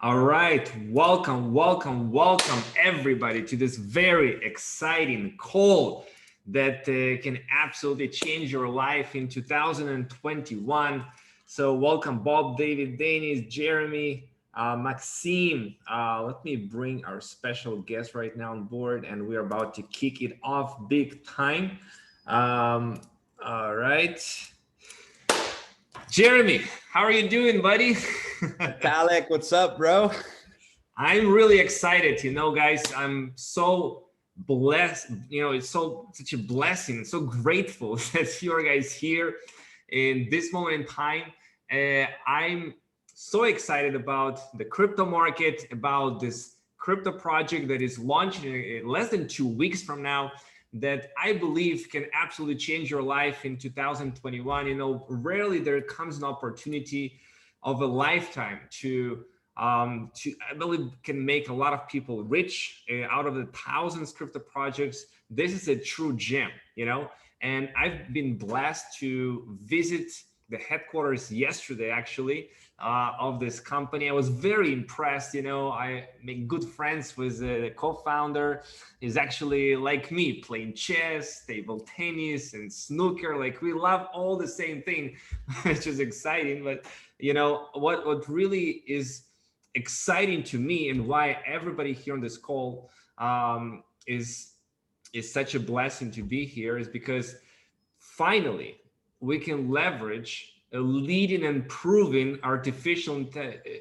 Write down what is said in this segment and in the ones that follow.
All right, welcome everybody to this very exciting call that can absolutely change your life in 2021. So welcome Bob, David, Danis, Jeremy, Maxime. Let me bring our special guest right now on board, and we're about to kick it off big time. All right. Jeremy, how are you doing, buddy? Alec, what's up, bro? I'm really excited, guys. I'm so blessed. It's such a blessing. So grateful that you guys here in this moment in time. I'm so excited about the crypto market, about this crypto project that is launching in less than 2 weeks from now, that I believe can absolutely change your life in 2021. Rarely there comes an opportunity of a lifetime to I believe can make a lot of people rich out of the thousands crypto projects. This is a true gem, and I've been blessed to visit the headquarters yesterday, actually, of this company. I was very impressed. I make good friends with the co-founder. He's actually like me, playing chess, table tennis, and snooker. Like, we love all the same thing, which is exciting. But what really is exciting to me, and why everybody here on this call is such a blessing to be here, is because finally we can leverage a leading and proven artificial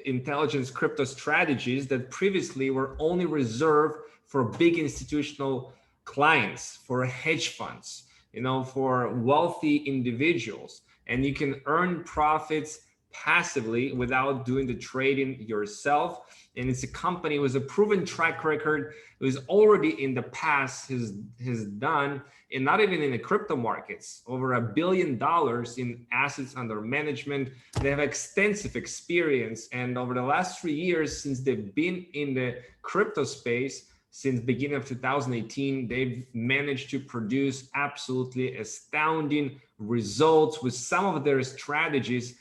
intelligence crypto strategies that previously were only reserved for big institutional clients, for hedge funds, for wealthy individuals. And you can earn profits passively without doing the trading yourself. And it's a company with a proven track record, who's already in the past has done, and not even in the crypto markets, over $1 billion in assets under management. They have extensive experience, and over the last 3 years since they've been in the crypto space, since beginning of 2018, they've managed to produce absolutely astounding results with some of their strategies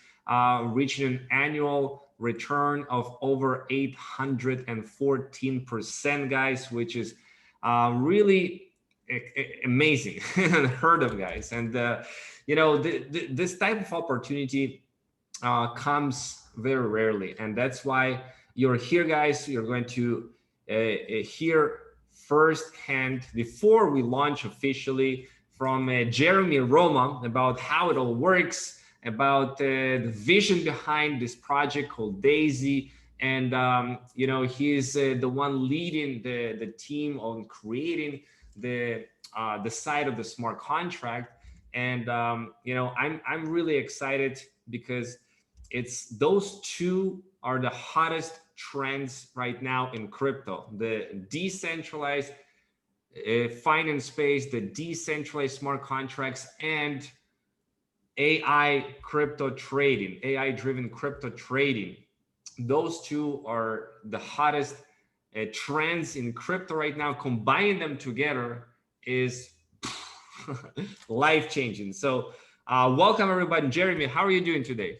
reaching an annual return of over 814%, guys, which is really amazing and unheard of, guys. And this type of opportunity comes very rarely, and that's why you're here, guys. You're going to hear firsthand, before we launch officially, from Jeremy Roma about how it all works, about the vision behind this project called D.AI.SY. And he's the one leading the team on creating the side of the smart contract. And I'm really excited because those two are the hottest trends right now in crypto: the decentralized finance space, the decentralized smart contracts, and AI crypto trading, AI driven crypto trading. Those two are the hottest trends in crypto right now. Combining them together is life changing. So welcome everybody. Jeremy, how are you doing today?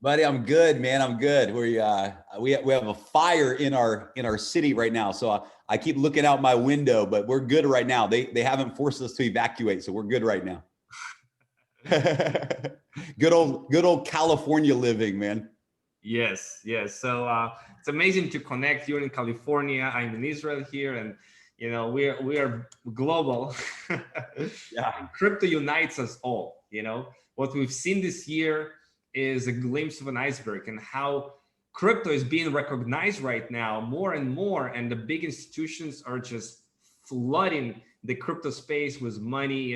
Buddy, I'm good, man. I'm good. We have a fire in our city right now, so I keep looking out my window, but we're good right now. They haven't forced us to evacuate, so we're good right now. Good old California living, man. Yes. So it's amazing to connect. You're in California, I'm in Israel here, and we are global. Yeah. And crypto unites us all. What we've seen this year is a glimpse of an iceberg, and how crypto is being recognized right now more and more, and the big institutions are just flooding the crypto space with money.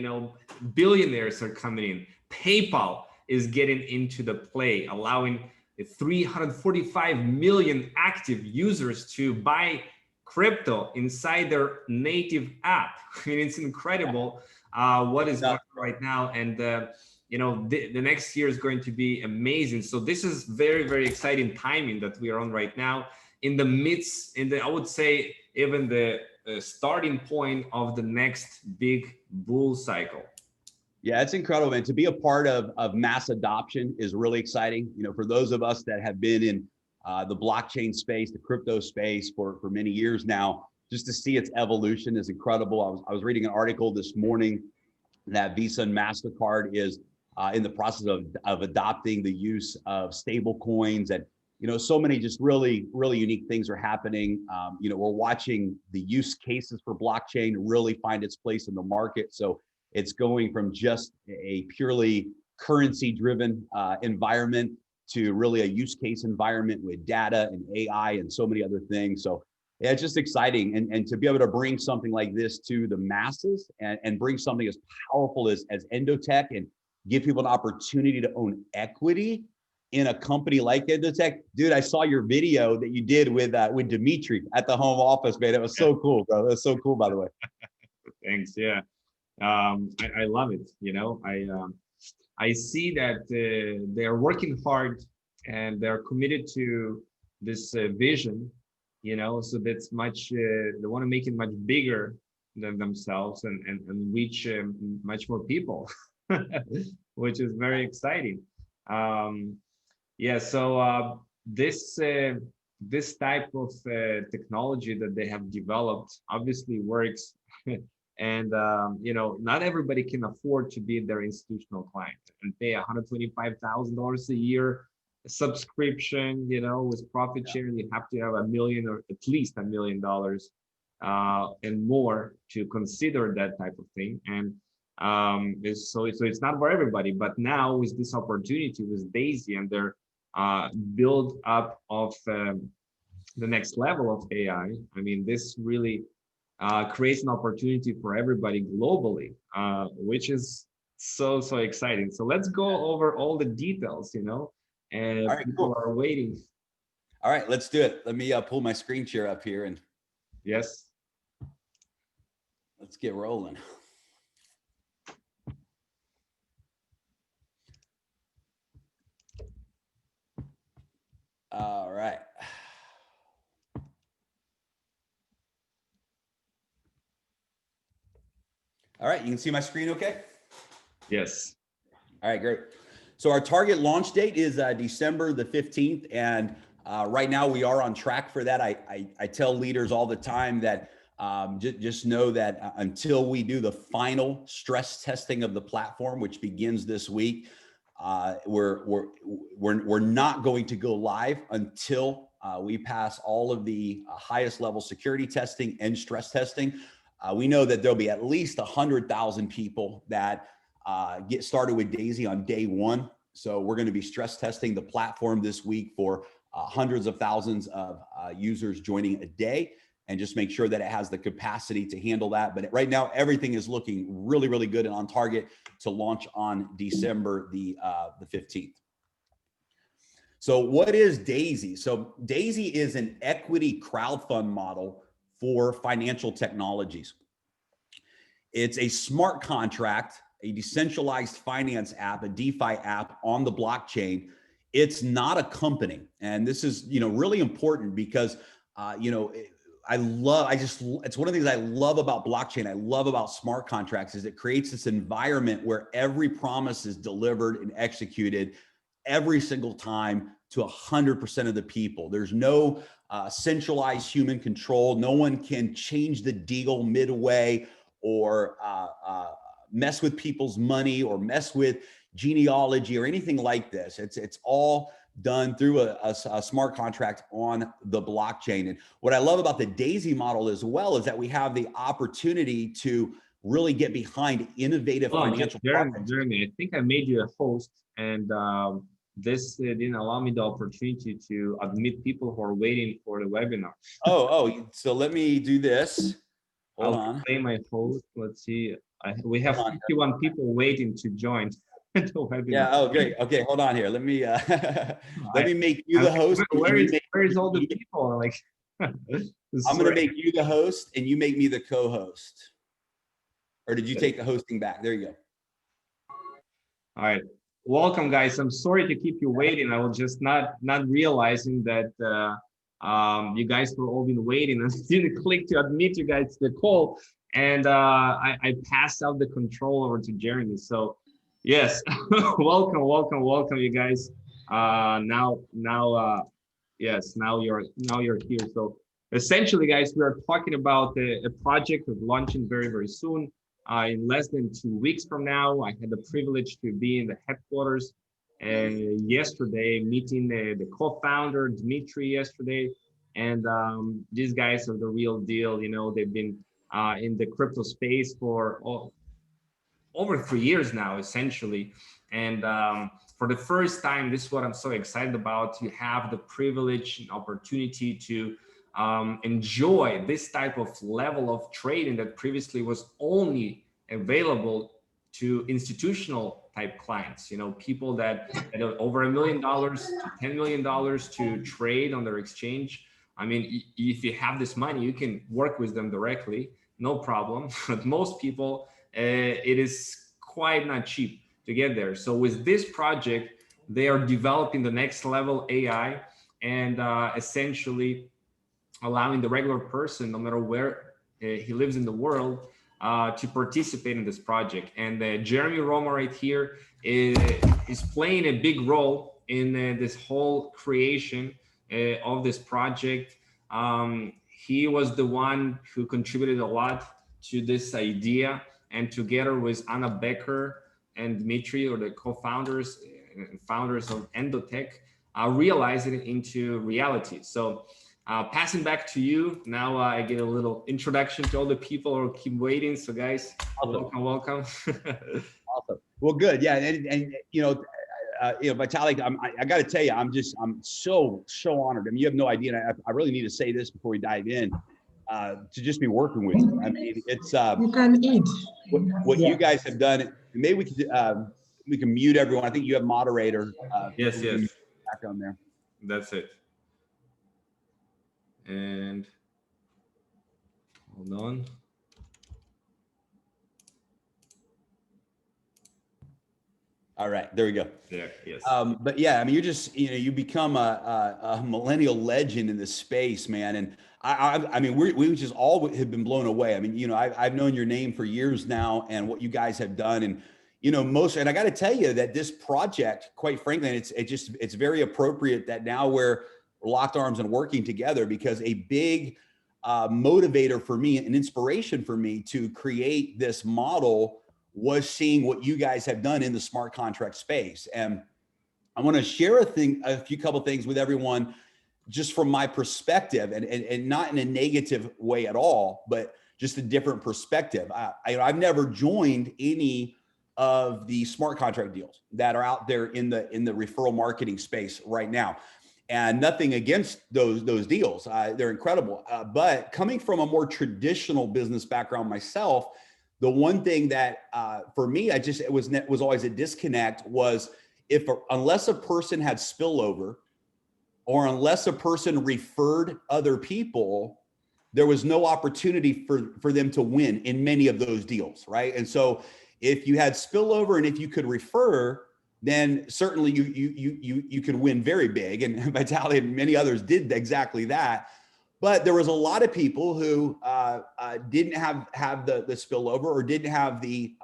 Billionaires are coming in. PayPal is getting into the play, allowing 345 million active users to buy crypto inside their native app. I mean, it's incredible what is going on right now. And the next year is going to be amazing. So this is very, very exciting timing that we are on right now, in the midst, I would say, even the starting point of the next big bull cycle. Yeah, it's incredible, man. To be a part of mass adoption is really exciting. For those of us that have been in the blockchain space, the crypto space for many years now. Just to see its evolution is incredible. I was reading an article this morning that Visa and MasterCard is in the process of adopting the use of stable coins, and so many just really unique things are happening. We're watching the use cases for blockchain really find its place in the market. So it's going from just a purely currency driven environment to really a use case environment with data and AI and so many other things. So yeah, it's just exciting. And to be able to bring something like this to the masses and bring something as powerful as Endotech and give people an opportunity to own equity in a company like Endotech. Dude, I saw your video that you did with Dmitry at the home office, man. It was so cool, bro. That's so cool, by the way. Thanks. Yeah. I love it. I see that they're working hard and they're committed to this vision, so that's much, they want to make it much bigger than themselves and reach much more people, which is very exciting. Yeah, so this type of technology that they have developed obviously works. And not everybody can afford to be their institutional client and pay $125,000 a year subscription. With profit sharing, you have to have $1 million or at least $1 million and more to consider that type of thing. And so it's not for everybody. But now with this opportunity with D.AI.SY and their build up of the next level of AI, I mean, this really creates an opportunity for everybody globally, which is so exciting. So let's go over all the details, and all right, people are waiting. All right, let's do it. Let me pull my screen share up here and yes, let's get rolling. All right. All right, you can see my screen okay? Yes. All right, great. So our target launch date is December the 15th. And right now we are on track for that. I tell leaders all the time that just know that until we do the final stress testing of the platform, which begins this week, we're not going to go live until we pass all of the highest level security testing and stress testing. We know that there'll be at least 100,000 people that get started with D.AI.SY on day one. So we're going to be stress testing the platform this week for hundreds of thousands of users joining a day, and just make sure that it has the capacity to handle that. But right now, everything is looking really good and on target to launch on December the 15th. So what is D.AI.SY? So D.AI.SY is an equity crowdfund model for financial technologies. It's a smart contract, a decentralized finance app, a DeFi app on the blockchain. It's not a company. And this is, really important because, it's one of the things I love about blockchain. I love about smart contracts is it creates this environment where every promise is delivered and executed every single time to 100% of the people. There's no centralized human control. No one can change the deal midway or mess with people's money or mess with genealogy or anything like this. It's all done through a smart contract on the blockchain. And what I love about the D.AI.SY model as well is that we have the opportunity to really get behind innovative financial products. Jeremy, I think I made you a host, and this didn't allow me the opportunity to admit people who are waiting for the webinar. Oh, so let me do this. Hold on. Play my host. Let's see. We have 51 people waiting to join the webinar. Yeah. Oh, great. Okay, hold on here. Let me let me make you the host. Where is all the people? Like, I'm going to make you the host, and you make me the co-host. Or did you take the hosting back? There you go. All right. Welcome, guys. I'm sorry to keep you waiting. I was just not realizing that you guys were all been waiting and didn't click to admit you guys to the call. And I passed out the control over to Jeremy. So yes, welcome, you guys. Now Yes, now you're here. So essentially, guys, we are talking about a project of launching very soon. In less than 2 weeks from now, I had the privilege to be in the headquarters yesterday, meeting the co-founder Dmitry yesterday, and these guys are the real deal. You know, they've been in the crypto space for over 3 years now, essentially. And for the first time, this is what I'm so excited about. You have the privilege and opportunity to enjoy this type of level of trading that previously was only available to institutional type clients, you know, people that had over $1 million to $10 million to trade on their exchange. I mean, if you have this money, you can work with them directly, no problem. But most people, it is quite not cheap to get there. So with this project, they are developing the next level AI and essentially allowing the regular person, no matter where he lives in the world, to participate in this project. And Jeremy Roma right here is playing a big role in this whole creation of this project. He was the one who contributed a lot to this idea, and together with Anna Becker and Dmitry, or the co-founders and founders of Endotech, realized it into reality. So passing back to you now, I get a little introduction to all the people who keep waiting. So guys, awesome. welcome. Awesome. Well, good. Yeah, and you know, Vitalik, I got to tell you, I'm so honored. I mean, you have no idea. And I really need to say this before we dive in. To just be working with you. I mean, it's you can eat. What you guys have done. Maybe we can mute everyone. I think you have moderator. Yes. Back on there. That's it. And hold on. All right, there we go. There, yes. But yeah, I mean, you become a millennial legend in this space, man. And I mean, we just all have been blown away. I mean, you know, I've known your name for years now, and what you guys have done, and you know, and I got to tell you that this project, quite frankly, it's very appropriate that now we're locked arms and working together, because a big motivator for me, an inspiration for me to create this model was seeing what you guys have done in the smart contract space. And I want to share a couple things with everyone, just from my perspective, and not in a negative way at all, but just a different perspective. I've never joined any of the smart contract deals that are out there in the referral marketing space right now. And nothing against those deals. They're incredible. But coming from a more traditional business background myself, the one thing that for me, it was always a disconnect was unless a person had spillover, or unless a person referred other people, there was no opportunity for them to win in many of those deals, right? And so if you had spillover and if you could refer, then certainly you could win very big. And Vitaly and many others did exactly that. But there was a lot of people who didn't have the spillover, or didn't have the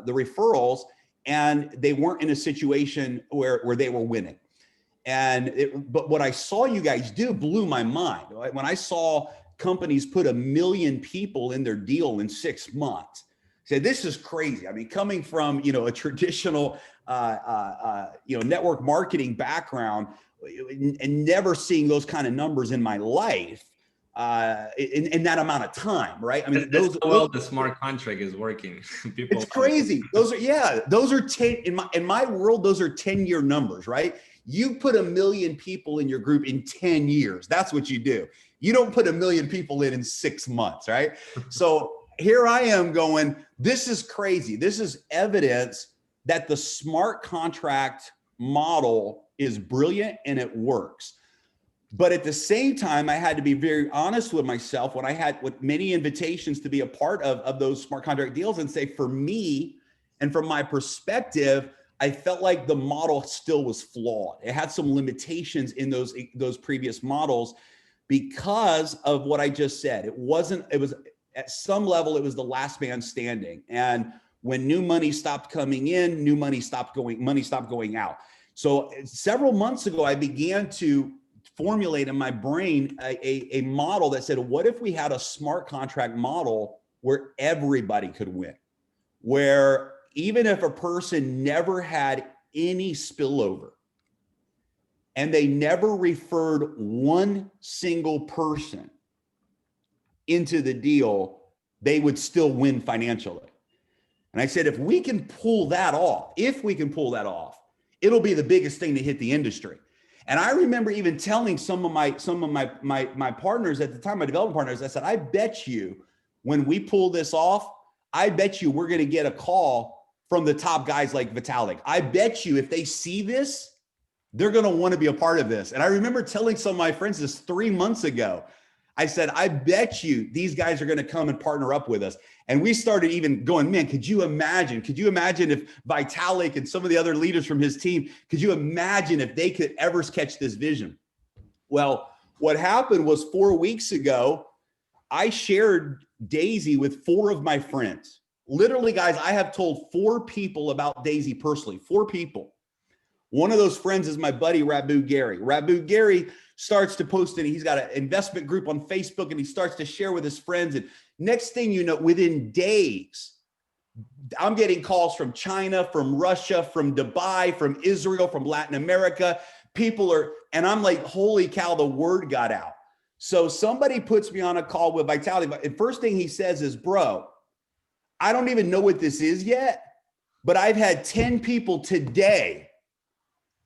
referrals, and they weren't in a situation where they were winning. But what I saw you guys do blew my mind. When I saw companies put 1 million people in their deal in 6 months, I said, this is crazy. I mean, coming from, you know, a traditional, network marketing background, and never seeing those kind of numbers in my life in that amount of time, right? I mean, that's how well the smart contract is working. It's crazy. Those are 10 in my world. Those are 10-year numbers, right? You put 1 million people in your group in 10 years. That's what you do. You don't put 1 million people in 6 months, right? So here I am going, this is crazy. This is evidence that the smart contract model is brilliant and it works. But at the same time, I had to be very honest with myself when I had with many invitations to be a part of those smart contract deals, and say, for me and from my perspective, I felt like the model still was flawed. It had some limitations in those previous models because of what I just said. It was at some level, it was the last man standing. And when new money stopped coming in, money stopped going out. So several months ago, I began to formulate in my brain a model that said, what if we had a smart contract model where everybody could win? Where even if a person never had any spillover and they never referred one single person into the deal, they would still win financially. And I said, if we can pull that off, it'll be the biggest thing to hit the industry. And I remember even telling some of my partners at the time, my development partners, I said, I bet you when we pull this off, I bet you we're going to get a call from the top guys like Vitalik. I bet you if they see this, they're going to want to be a part of this. And I remember telling some of my friends this 3 months ago. I said, I bet you these guys are going to come and partner up with us. And we started even going, man, could you imagine if Vitalik and some of the other leaders from his team, could you imagine if they could ever catch this vision? Well, what happened was 4 weeks ago, I shared D.AI.SY with 4 of my friends. Literally, guys, I have told 4 people about D.AI.SY personally, 4 people. One of those friends is my buddy, Rabu Gary. Rabu Gary starts to post it. He's got an investment group on Facebook and he starts to share with his friends. And next thing you know, within days, I'm getting calls from China, from Russia, from Dubai, from Israel, from Latin America. People are, and I'm like, holy cow, the word got out. So somebody puts me on a call with Vitality. But the first thing he says is, bro, I don't even know what this is yet, but I've had 10 people today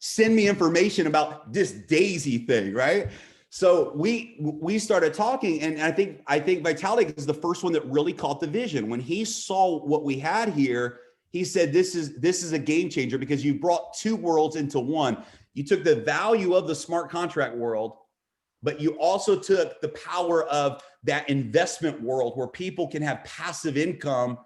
send me information about this D.AI.SY thing, right? So we started talking, and I think Vitalik is the first one that really caught the vision. When he saw what we had here, he said, this is a game changer because you brought 2 worlds into one. You took the value of the smart contract world, but you also took the power of that investment world where people can have passive income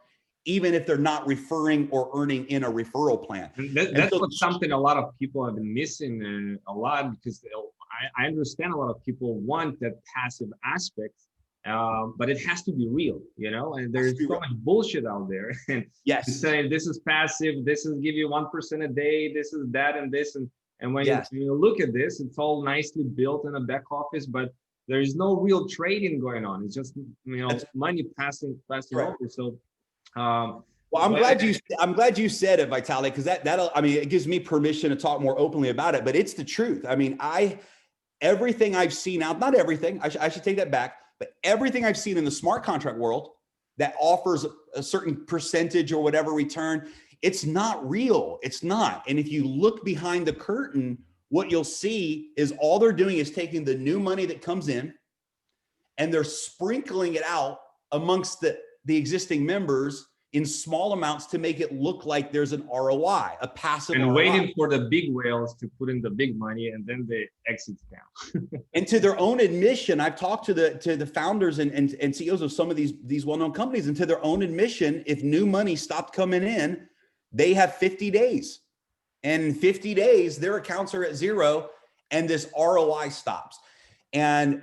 even if they're not referring or earning in a referral plan. That's something a lot of people have been missing a lot, because I understand a lot of people want that passive aspect, but it has to be real, you know, and there's so much bullshit out there. And yes, saying this is passive, this is give you 1% a day, this is that and this. And when you look at this, it's all nicely built in a back office, but there is no real trading going on. It's just, money passing over. So, well, I'm glad you said it, Vitalik, because that'll, I mean, it gives me permission to talk more openly about it, but it's the truth. I mean, everything I've seen out, not everything, I should take that back, but everything I've seen in the smart contract world that offers a certain percentage or whatever return, it's not real. It's not. And if you look behind the curtain, what you'll see is all they're doing is taking the new money that comes in and they're sprinkling it out amongst the existing members in small amounts to make it look like there's an ROI, a passive and ROI. Waiting for the big whales to put in the big money and then they exit down. And to their own admission, I've talked to the founders and CEOs of some of these well-known companies, and to their own admission, if new money stopped coming in, they have 50 days. And in 50 days, their accounts are at 0 and this ROI stops. And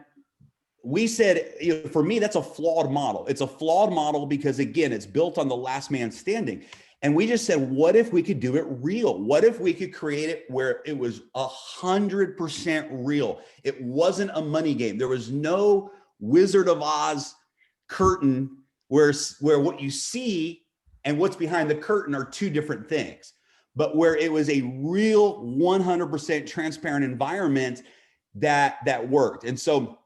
we said, for me, that's a flawed model. It's a flawed model because, again, it's built on the last man standing. And we just said, what if we could do it real? What if we could create it where it was 100% real? It wasn't a money game. There was no Wizard of Oz curtain where what you see and what's behind the curtain are 2 different things, but where it was a real 100% transparent environment that worked. And so,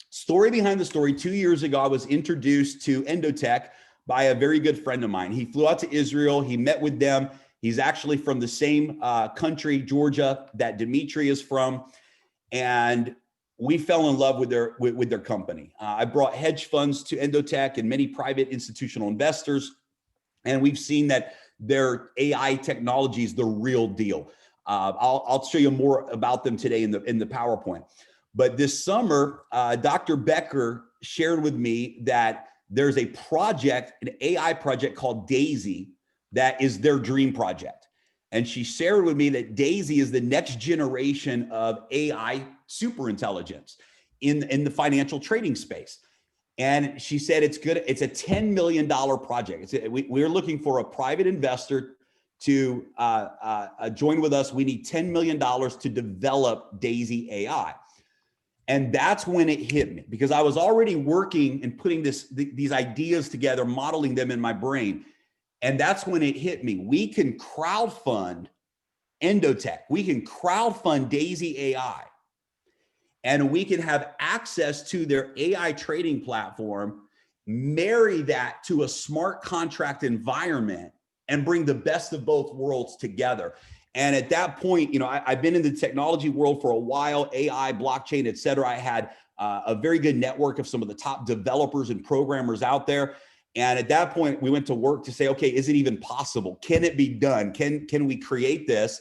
story behind the story, 2 years ago, I was introduced to Endotech by a very good friend of mine. He flew out to Israel. He met with them. He's actually from the same country, Georgia, that Dmitry is from. And we fell in love with their company. I brought hedge funds to Endotech and many private institutional investors. And we've seen that their AI technology is the real deal. I'll show you more about them today in the PowerPoint. But this summer, Dr. Becker shared with me that there's a project, an AI project called D.AI.SY that is their dream project. And she shared with me that D.AI.SY is the next generation of AI superintelligence in the financial trading space. And she said it's good. It's a $10 million project. We're looking for a private investor to join with us. We need $10 million to develop D.AI.SY AI. And that's when it hit me, because I was already working and putting these ideas together, modeling them in my brain. And that's when it hit me. We can crowdfund Endotech. We can crowdfund D.AI.SY, and we can have access to their AI trading platform, marry that to a smart contract environment, and bring the best of both worlds together. And at that point, you know, I've been in the technology world for a while, AI, blockchain, et cetera. I had a very good network of some of the top developers and programmers out there. And at that point, we went to work to say, okay, is it even possible? Can it be done? Can we create this?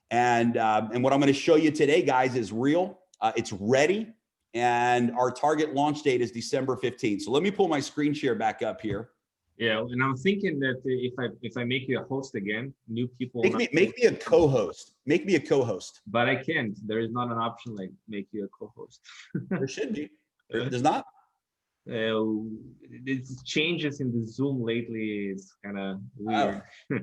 And what I'm going to show you today, guys, is real. It's ready. And our target launch date is December 15th. So let me pull my screen share back up here. Yeah, and I'm thinking that if I make you a host again, new people make me a co-host. Make me a co-host. But I can't. There is not an option like make you a co-host. There should be. There's not. It's changes in the Zoom lately. It's kind of weird. Oh.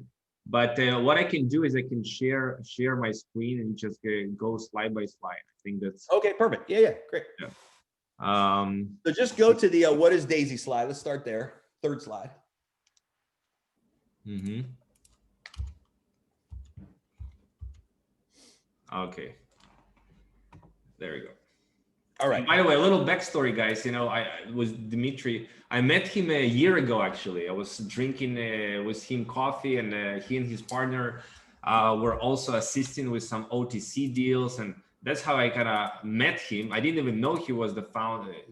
But what I can do is I can share my screen and just go slide by slide. I think that's okay. Perfect. Yeah. Great. Yeah. So just go to the what is Daisy slide. Let's start there. Third slide. Mm-hmm. Okay. There we go. All right. And by the way, a little backstory, guys. You know, I was Dmitry. I met him a year ago, actually. I was drinking with him coffee, and he and his partner were also assisting with some OTC deals. And that's how I kind of met him. I didn't even know he was the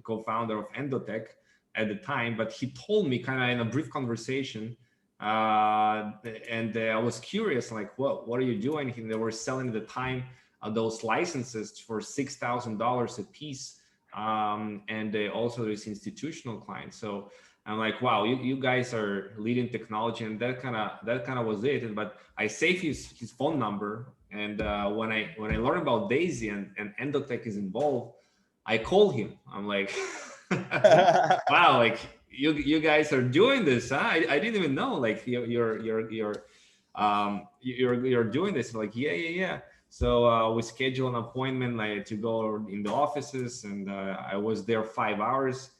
co-founder of Endotech at the time, but he told me kind of in a brief conversation. And I was curious, like, what are you doing? And they were selling at the time those licenses for $6,000 a piece, and also there's institutional clients. So I'm like, wow, you guys are leading technology, and that kind of was it. But I saved his phone number, and when I learned about Daisy and Endotech is involved, I called him. I'm like, wow, like you guys are doing this, huh? I didn't even know, like you're doing this. Like, yeah. So we scheduled an appointment like to go in the offices, and I was there 5 hours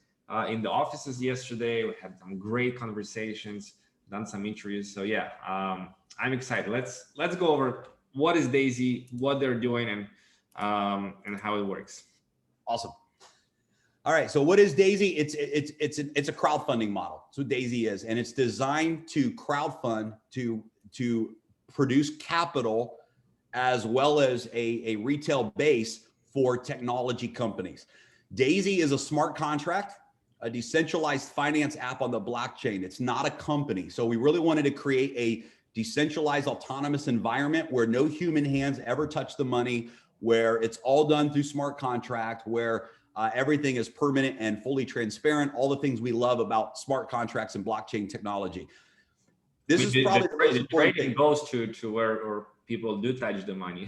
in the offices yesterday. We had some great conversations, done some interviews. So yeah, I'm excited. Let's go over what is Daisy, what they're doing, and how it works. Awesome. All right. So what is Daisy? It's a crowdfunding model. That's what Daisy is, and it's designed to crowdfund to produce capital as well as a retail base for technology companies. Daisy is a smart contract, a decentralized finance app on the blockchain. It's not a company. So we really wanted to create a decentralized autonomous environment where no human hands ever touch the money, where it's all done through smart contract, where everything is permanent and fully transparent, all the things we love about smart contracts and blockchain technology. This is probably the most important thing. Goes to where people do touch the money.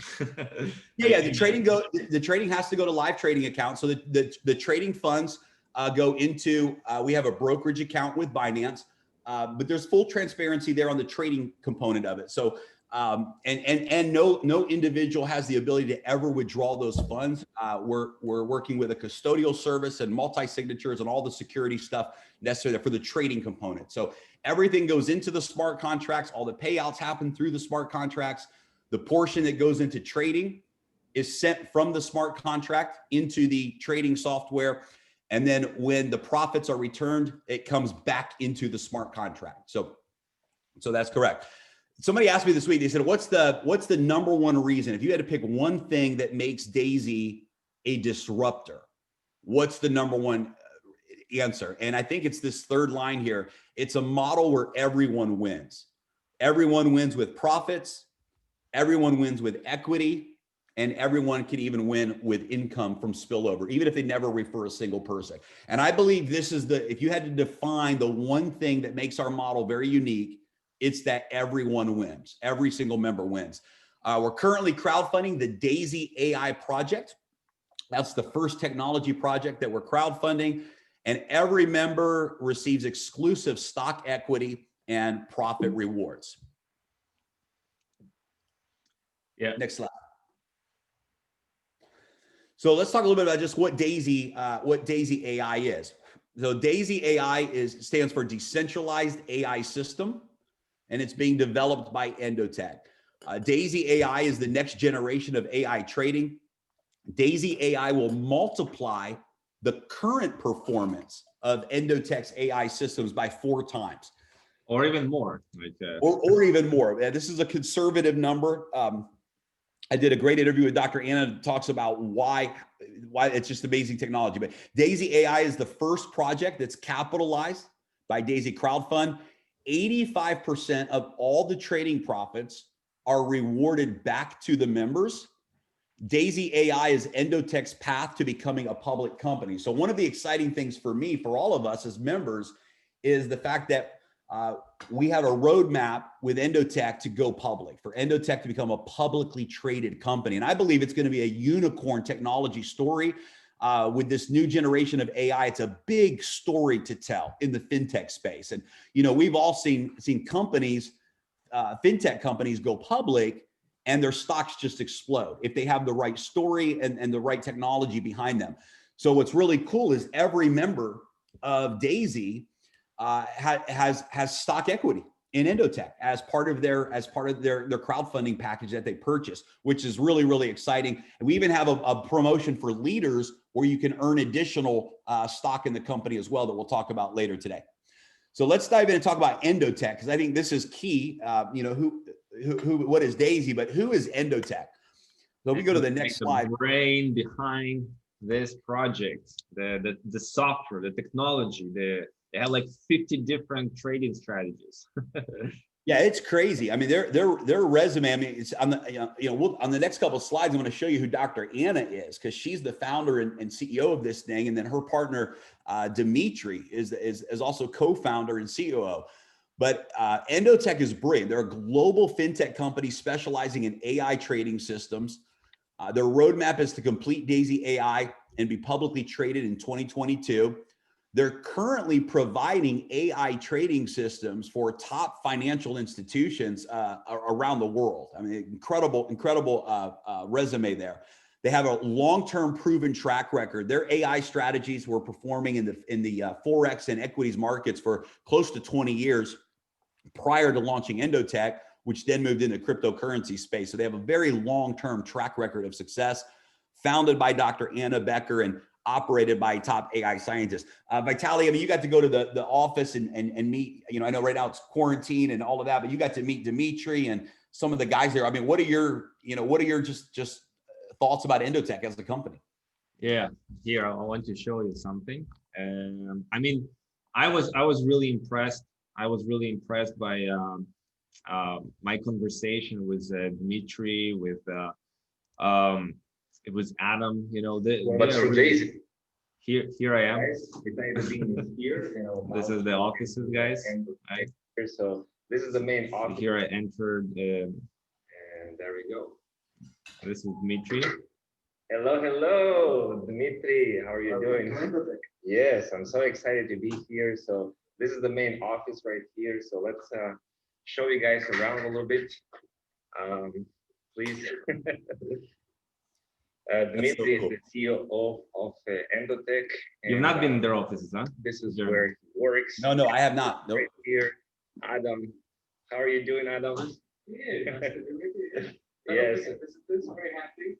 Yeah, the trading has to go to live trading accounts. So the trading funds go into, we have a brokerage account with Binance, but there's full transparency there on the trading component of it. So and no individual has the ability to ever withdraw those funds. We're working with a custodial service and multi-signatures and all the security stuff necessary for the trading component. So everything goes into the smart contracts. All the payouts happen through the smart contracts. The portion that goes into trading is sent from the smart contract into the trading software. And then when the profits are returned, it comes back into the smart contract. So that's correct. Somebody asked me this week, they said, what's the number one reason, if you had to pick one thing that makes Daisy a disruptor, what's the number one answer? And I think it's this third line here. It's a model where everyone wins. Everyone wins with profits. Everyone wins with equity, and everyone can even win with income from spillover, even if they never refer a single person. And I believe this is if you had to define the one thing that makes our model very unique, it's that everyone wins. Every single member wins. We're currently crowdfunding the D.AI.SY project. That's the first technology project that we're crowdfunding. And every member receives exclusive stock equity and profit rewards. Yeah. Next slide. So let's talk a little bit about just what D.AI.SY AI is. So D.AI.SY AI stands for Decentralized AI System, and it's being developed by Endotech. D.AI.SY AI is the next generation of AI trading. D.AI.SY AI will multiply the current performance of Endotech's AI systems by 4 times. Or even more. Or even more. This is a conservative number. I did a great interview with Dr. Anna that talks about why it's just amazing technology. But D.AI.SY AI is the first project that's capitalized by D.AI.SY Crowdfund. 85% of all the trading profits are rewarded back to the members. D.AI.SY AI is Endotech's path to becoming a public company. So one of the exciting things for me, for all of us as members, is the fact that we have a roadmap with Endotech to go public, for Endotech to become a publicly traded company. And I believe it's going to be a unicorn technology story with this new generation of AI. It's a big story to tell in the fintech space. And, you know, we've all seen companies, fintech companies go public and their stocks just explode if they have the right story and the right technology behind them. So what's really cool is every member of D.AI.SY has stock equity in Endotech as part of their crowdfunding package that they purchased, which is really, really exciting. And we even have a promotion for leaders where you can earn additional stock in the company as well that we'll talk about later today. So let's dive in and talk about Endotech, because I think this is key. You know, what is D.AI.SY, but who is Endotech? So we go to the next slide. The brain behind this project, the software, the technology, they have like 50 different trading strategies. Yeah, it's crazy. I mean, their resume. I mean, it's on the on the next couple of slides, I'm going to show you who Dr. Anna is, because she's the founder and CEO of this thing, and then her partner Dmitry is also co-founder and COO. But Endotech is brilliant. They're a global fintech company specializing in AI trading systems. Their roadmap is to complete D.AI.SY AI and be publicly traded in 2022. They're currently providing AI trading systems for top financial institutions around the world. I mean, incredible resume there. They have a long-term proven track record. Their AI strategies were performing in the Forex and equities markets for close to 20 years prior to launching Endotech, which then moved into cryptocurrency space. So they have a very long-term track record of success, founded by Dr. Anna Becker and operated by top AI scientists. Vitaly, I mean, you got to go to the office and meet, you know, I know right now it's quarantine and all of that, but you got to meet Dmitry and some of the guys there. I mean, what are your just thoughts about Endotech as a company? Yeah, here I want to show you something. I mean, I was really impressed. I was really impressed by my conversation with Dmitry, with it was Adam. You know, what's from D.AI.SY? Here I am. Here, you know, This is the offices, guys. Right? So this is the main office. Here I entered. And there we go. This is Dmitry. Hello, Dmitry. How are you doing? Yes, I'm so excited to be here. So this is the main office right here. So let's show you guys around a little bit. Please. Dmitry is the CEO of Endotech. You've not been in their offices, huh? This is where he works. No, I have not. Nope. Right here. Adam, how are you doing, Adam? Yeah, yes. This is very happy.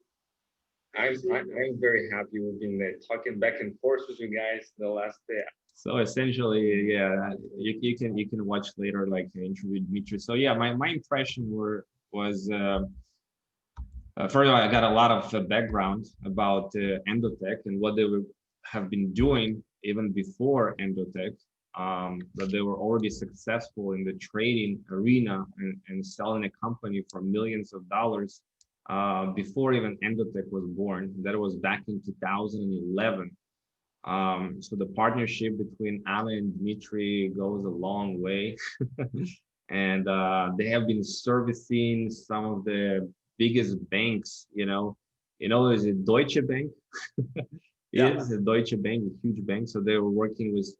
I'm very happy. We've been talking back and forth with you guys the last day. So essentially, yeah, you can watch later, like interview Dmitry. So yeah, my impression was. First of all, I got a lot of background about Endotech and what they have been doing even before Endotech, that they were already successful in the trading arena and selling a company for millions of dollars before even Endotech was born. That was back in 2011. So the partnership between Anna and Dmitry goes a long way. And they have been servicing some of the biggest banks, there's a Deutsche Bank. It's a Deutsche Bank, a huge bank. So they were working with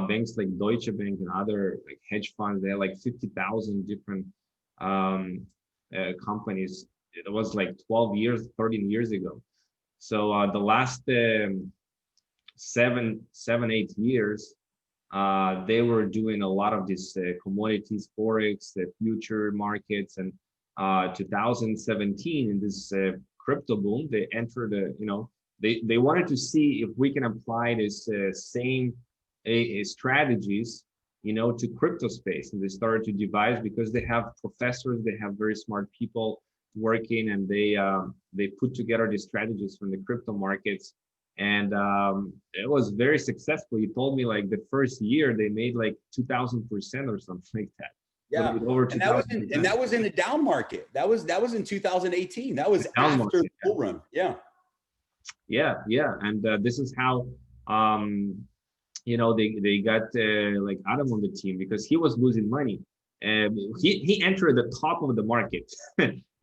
banks like Deutsche Bank and other like hedge funds. They had like 50,000 different companies. It was like 13 years ago. So the last 8 years, they were doing a lot of these commodities, forex, future markets, and 2017 in this crypto boom, they entered they wanted to see if we can apply this same strategies to crypto space, and they started to devise, because they have professors, they have very smart people working, and they put together these strategies from the crypto markets, and it was very successful. He told me like the first year they made like 2,000% or something like that. Yeah, over and that was in the down market. That was in 2018. That was after the bull run. Yeah. And this is how they got like Adam on the team, because he was losing money. He entered the top of the market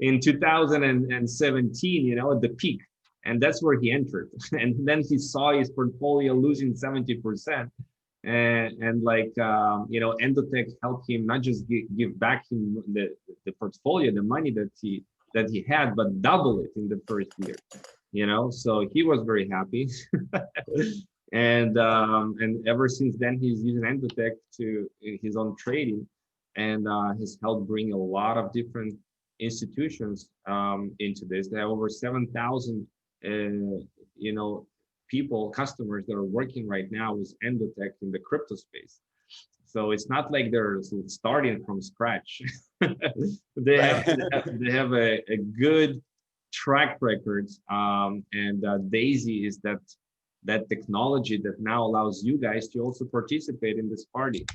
in 2017, at the peak, and that's where he entered. And then he saw his portfolio losing 70%, and like Endotech helped him not just give back him the portfolio, the money that he had, but double it in the first year. So he was very happy. And ever since then, he's using Endotech to his own trading, and has helped bring a lot of different institutions into this. They have over 7,000 people, customers that are working right now with Endotech in the crypto space. So it's not like they're starting from scratch. They have a good track record, and D.AI.SY is that technology that now allows you guys to also participate in this party.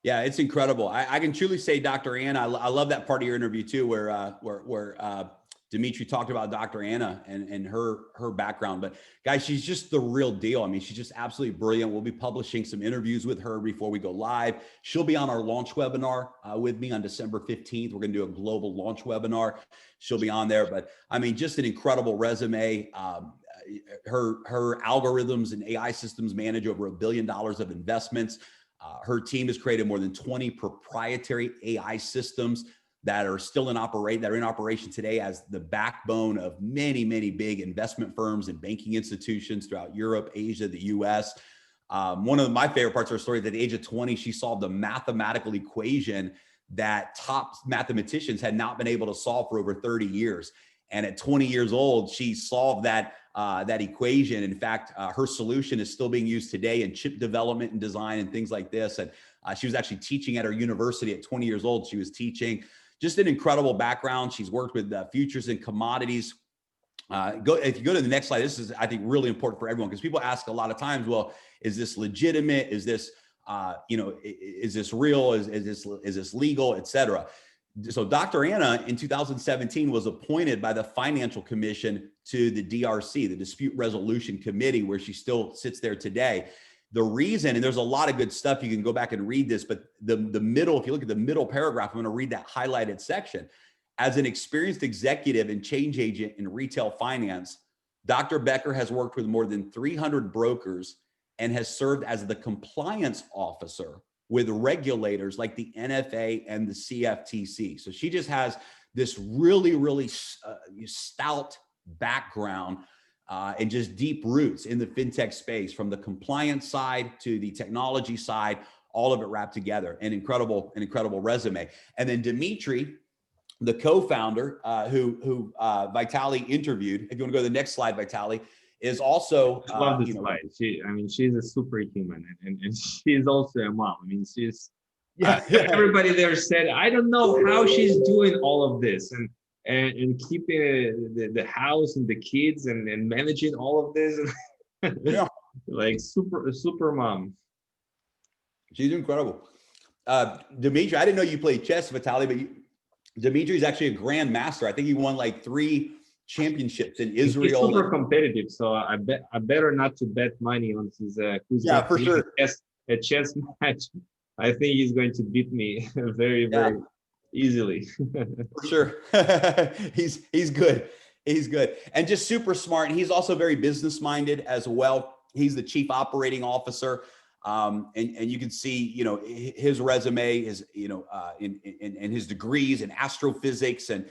Yeah, it's incredible. I can truly say, Dr. Anna, I love that part of your interview too, where Dmitry talked about Dr. Anna and her background. But guys, she's just the real deal. I mean, she's just absolutely brilliant. We'll be publishing some interviews with her before we go live. She'll be on our launch webinar with me on December 15th. We're going to do a global launch webinar. She'll be on there. But I mean, just an incredible resume. Her algorithms and AI systems manage over $1 billion of investments. Her team has created more than 20 proprietary AI systems that are still in operation today as the backbone of many, many big investment firms and banking institutions throughout Europe, Asia, the US. One of my favorite parts of her story, at the age of 20, she solved a mathematical equation that top mathematicians had not been able to solve for over 30 years. And at 20 years old, she solved that equation. In fact, her solution is still being used today in chip development and design and things like this. And she was actually teaching at her university at 20 years old. She was teaching. Just an incredible background. She's worked with futures and commodities. If you go to the next slide, this is, I think, really important for everyone, because people ask a lot of times, well, is this legitimate? Is this, is this real? Is this legal, et cetera? So Dr. Anna in 2017 was appointed by the Financial Commission to the DRC, the Dispute Resolution Committee, where she still sits there today. The reason, and there's a lot of good stuff, you can go back and read this, but the middle, if you look at the middle paragraph, I'm going to read that highlighted section. As an experienced executive and change agent in retail finance, Dr. Becker has worked with more than 300 brokers and has served as the compliance officer with regulators like the NFA and the CFTC. So she just has this really, really stout background and just deep roots in the fintech space, from the compliance side to the technology side, all of it wrapped together. An incredible resume. And then Dmitry, the co-founder who Vitaly interviewed, if you want to go to the next slide, Vitaly, is also I love this slide. She's a superhuman, and she's also a mom. I mean, she's everybody there said, I don't know how she's doing all of this and keeping the house and the kids and managing all of this. Yeah. Like super mom. She's incredible. Dmitry, I didn't know you played chess, Vitaly, but Dmitry is actually a grandmaster. I think he won like 3 championships in Israel. He's super competitive, so I better not to bet money on his who's for sure. A chess match. I think he's going to beat me very easily. For sure. he's good. He's good. And just super smart. And he's also very business minded as well. He's the chief operating officer. And you can see, his resume is, and his degrees in astrophysics and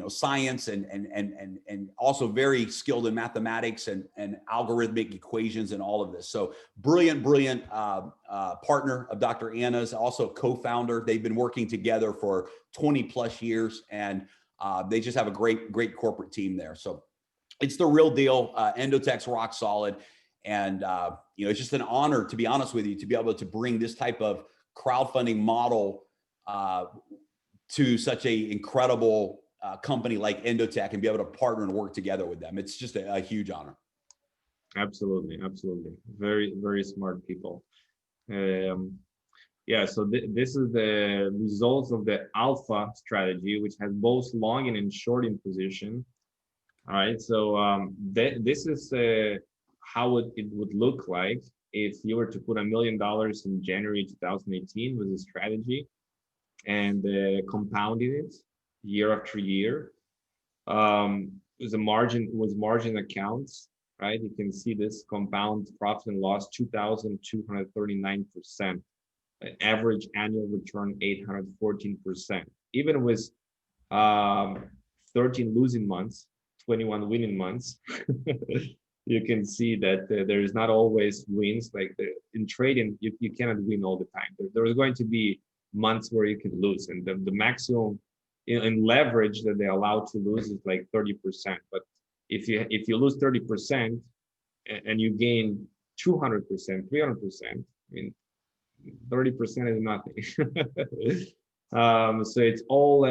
science and also very skilled in mathematics and algorithmic equations and all of this. So brilliant partner of Dr. Anna's, also co-founder. They've been working together for 20 plus years, and they just have a great corporate team there. So it's the real deal. Endotech's rock solid. And, it's just an honor, to be honest with you, to be able to bring this type of crowdfunding model to such a incredible company like Endotech and be able to partner and work together with them. It's just a huge honor. Absolutely. Very, very smart people. Yeah, so this is the results of the alpha strategy, which has both long and shorting position. All right, so this is how it would look like if you were to put $1 million in January 2018 with a strategy and compounding it year after year. Was margin accounts, right? You can see this compound profit and loss 2,239%, average annual return 814%. Even with 13 losing months, 21 winning months, you can see that there is not always wins. Like in trading, you cannot win all the time. There is going to be months where you can lose, and the maximum in leverage that they allow to lose is like 30%. But if you lose 30% and you gain 200%, 300%, I mean, 30% is nothing. So it's all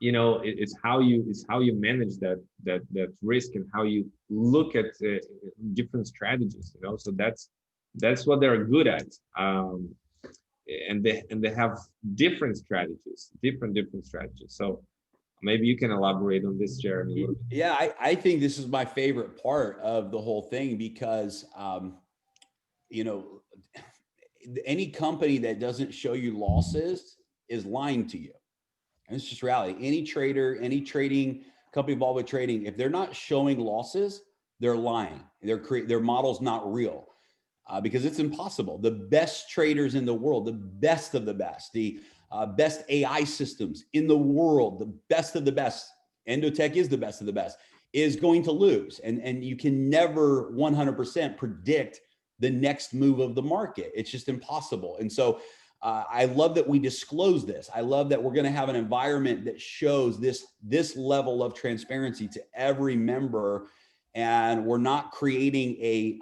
it's how you manage that risk and how you look at different strategies. So that's what they're good at. And they have different strategies. So maybe you can elaborate on this, Jeremy. Yeah, I think this is my favorite part of the whole thing because any company that doesn't show you losses is lying to you. And it's just reality. Any trader, any trading company involved with trading, if they're not showing losses, they're lying. Their model's not real because it's impossible. The best traders in the world, the best of the best, the best AI systems in the world, the best of the best, Endotech is the best of the best, is going to lose. And you can never 100% predict the next move of the market. It's just impossible. And so I love that we disclose this. I love that we're going to have an environment that shows this level of transparency to every member, and we're not creating a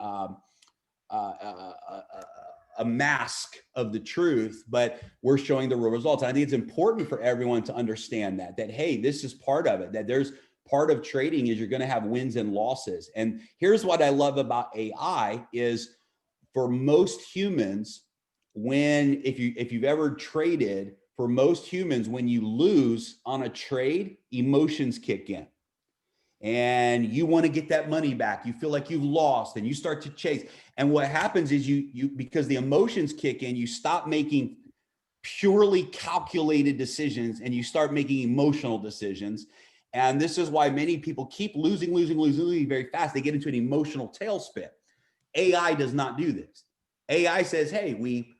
mask of the truth, but we're showing the real results. And I think it's important for everyone to understand that hey, this is part of it. That there's part of trading is you're going to have wins and losses. And here's what I love about AI is for most humans. If you've ever traded, for most humans, when you lose on a trade, emotions kick in and you want to get that money back. You feel like you've lost and you start to chase. And what happens is you because the emotions kick in, you stop making purely calculated decisions and you start making emotional decisions. And this is why many people keep losing very fast. They get into an emotional tailspin. AI does not do this. AI says, hey, we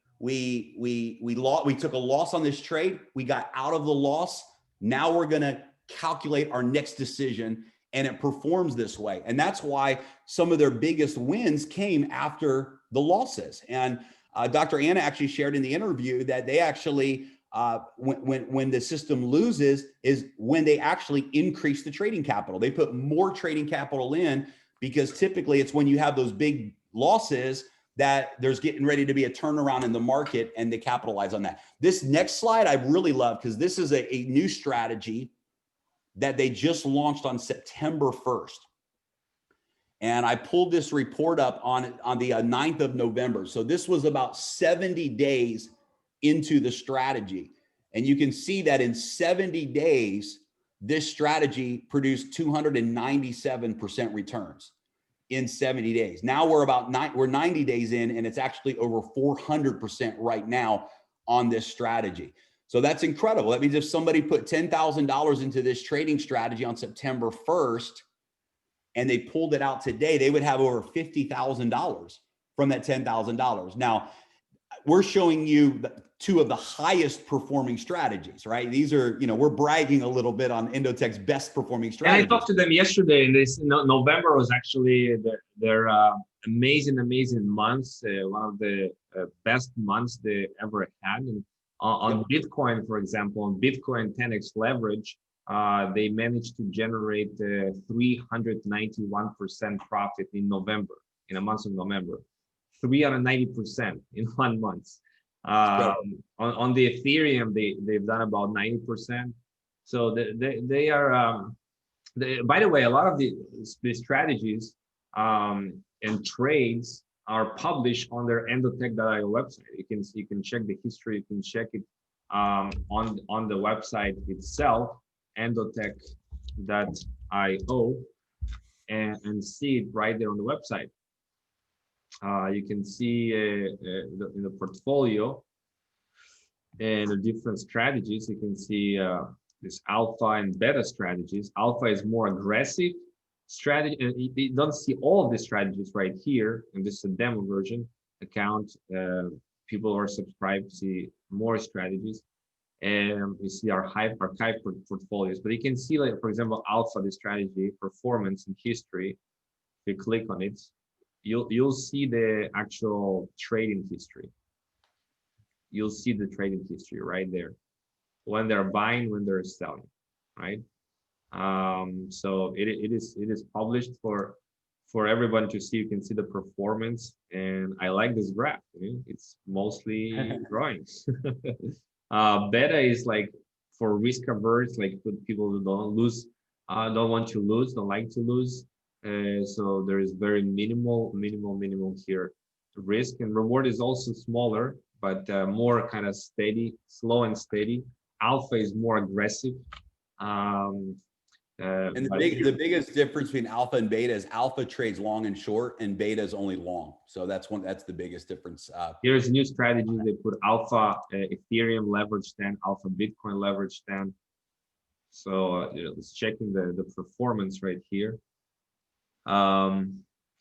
took a loss on this trade. We got out of the loss. Now we're going to calculate our next decision, and it performs this way. And that's why some of their biggest wins came after the losses. And Dr. Anna actually shared in the interview that they actually, when the system loses, is when they actually increase the trading capital. They put more trading capital in because typically it's when you have those big losses that there's getting ready to be a turnaround in the market and they capitalize on that. This next slide I really love because this is a new strategy that they just launched on September 1st. And I pulled this report up on the 9th of November. So this was about 70 days into the strategy. And you can see that in 70 days, this strategy produced 297% returns. In 70 days. Now we're 90 days in, and it's actually over 400% right now on this strategy. So that's incredible. That means if somebody put $10,000 into this trading strategy on September 1st, and they pulled it out today, they would have over $50,000 from that $10,000. Now we're showing you two of the highest performing strategies, right? These are, you know, we're bragging a little bit on Endotech's best performing strategies. And I talked to them yesterday, and this November was actually their amazing months, one of the best months they ever had. And on Bitcoin, for example, on Bitcoin 10x leverage, they managed to generate 391% profit in November, in a month of November, 390% in 1 month. On the Ethereum, they've done about 90%. So they are. By the way, a lot of the strategies and trades are published on their endotech.io website. You can check the history. You can check it on the website itself, endotech.io, and see it right there on the website. You can see in the portfolio and the different strategies. You can see this alpha and beta strategies. Alpha is more aggressive strategy. You don't see all of the strategies right here, and this is a demo version account. People are subscribed to see more strategies, and you see our archive portfolios. But you can see, like, for example, alpha, the strategy, performance, and history. If you click on it, you'll see the actual trading history. You'll see the trading history right there, when they're buying, when they're selling, right? So it is published for everyone to see. You can see the performance, and I like this graph. You know? It's mostly growing. Beta is like for risk averse, like people who don't want to lose, don't like to lose. So there is very minimal here risk, and reward is also smaller, but more kind of steady, slow and steady. Alpha is more aggressive. And the biggest difference between alpha and beta is alpha trades long and short, and beta is only long. So that's the biggest difference. Here's a new strategy. They put alpha Ethereum leverage 10, alpha Bitcoin leverage 10. So it's checking the performance right here.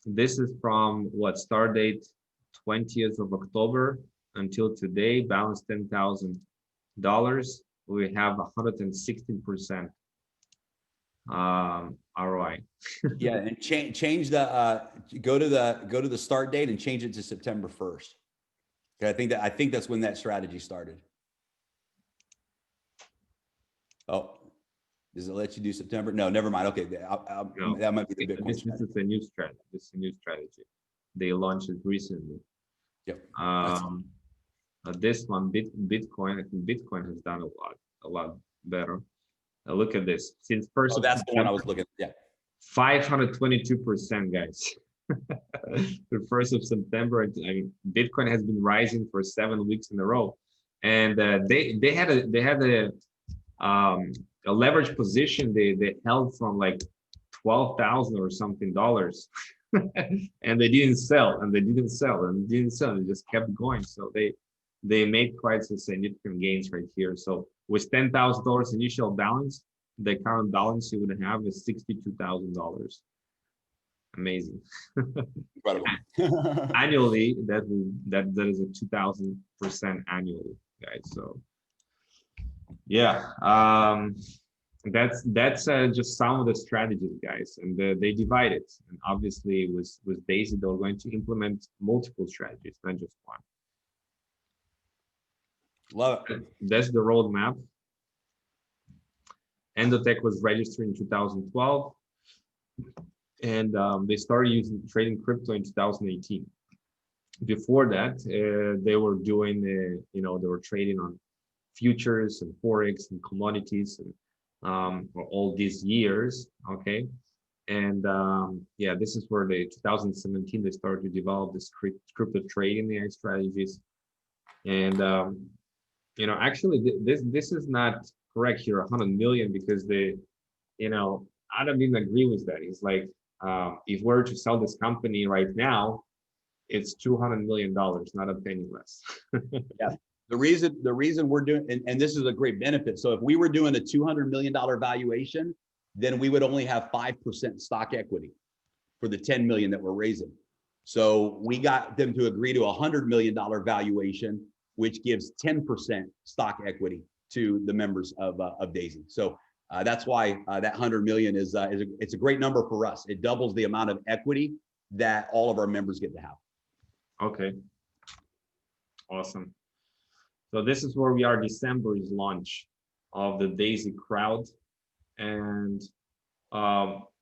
This is from what, start date 20th of October until today, balance $10,000. We have 116% ROI. Yeah, and change the go to the start date and change it to September 1st. Okay, I think that's when that strategy started. Oh, does it let you do September? No, never mind. Okay, No, that might be the Bitcoin. This is a new strategy. This is a new strategy. They launched it recently. Yep. This one, Bitcoin, I think Bitcoin has done a lot better. Look at this. Since first. Oh, that's the one I was looking at. Yeah. 522%, guys. The 1st of September. I mean, Bitcoin has been rising for 7 weeks in a row, and they had a leverage position they held from like 12,000 or something dollars. And they didn't sell, and they didn't sell, and they didn't sell. They just kept going. So they made quite some significant gains right here. So with $10,000 initial balance, the current balance you would have is $62,000. Amazing. Incredible. Annually, that is a 2,000% annually, guys. So yeah, that's just some of the strategies, guys, and they divide it. And obviously with D.AI.SY, they're going to implement multiple strategies, not just one. Love it. That's the roadmap. Endotech was registered in 2012, and they started trading crypto in 2018. Before that, they were doing, they were trading on futures and forex and commodities and for all these years. Okay, and yeah, this is where 2017 they started to develop this crypto trading AI strategies. And actually this is not correct here, 100 million, because Adam didn't agree with that. He's like, if we're to sell this company right now, it's $200 million, not a penny less. Yeah. The reason we're doing, and this is a great benefit. So if we were doing a $200 million valuation, then we would only have 5% stock equity for the 10 million that we're raising. So we got them to agree to a $100 million valuation. which gives 10% stock equity to the members of D.AI.SY. So that's why that 100 million is it's a great number for us. It doubles the amount of equity that all of our members get to have. Okay. Awesome. So this is where we are. December is launch of the D.AI.SY crowd. And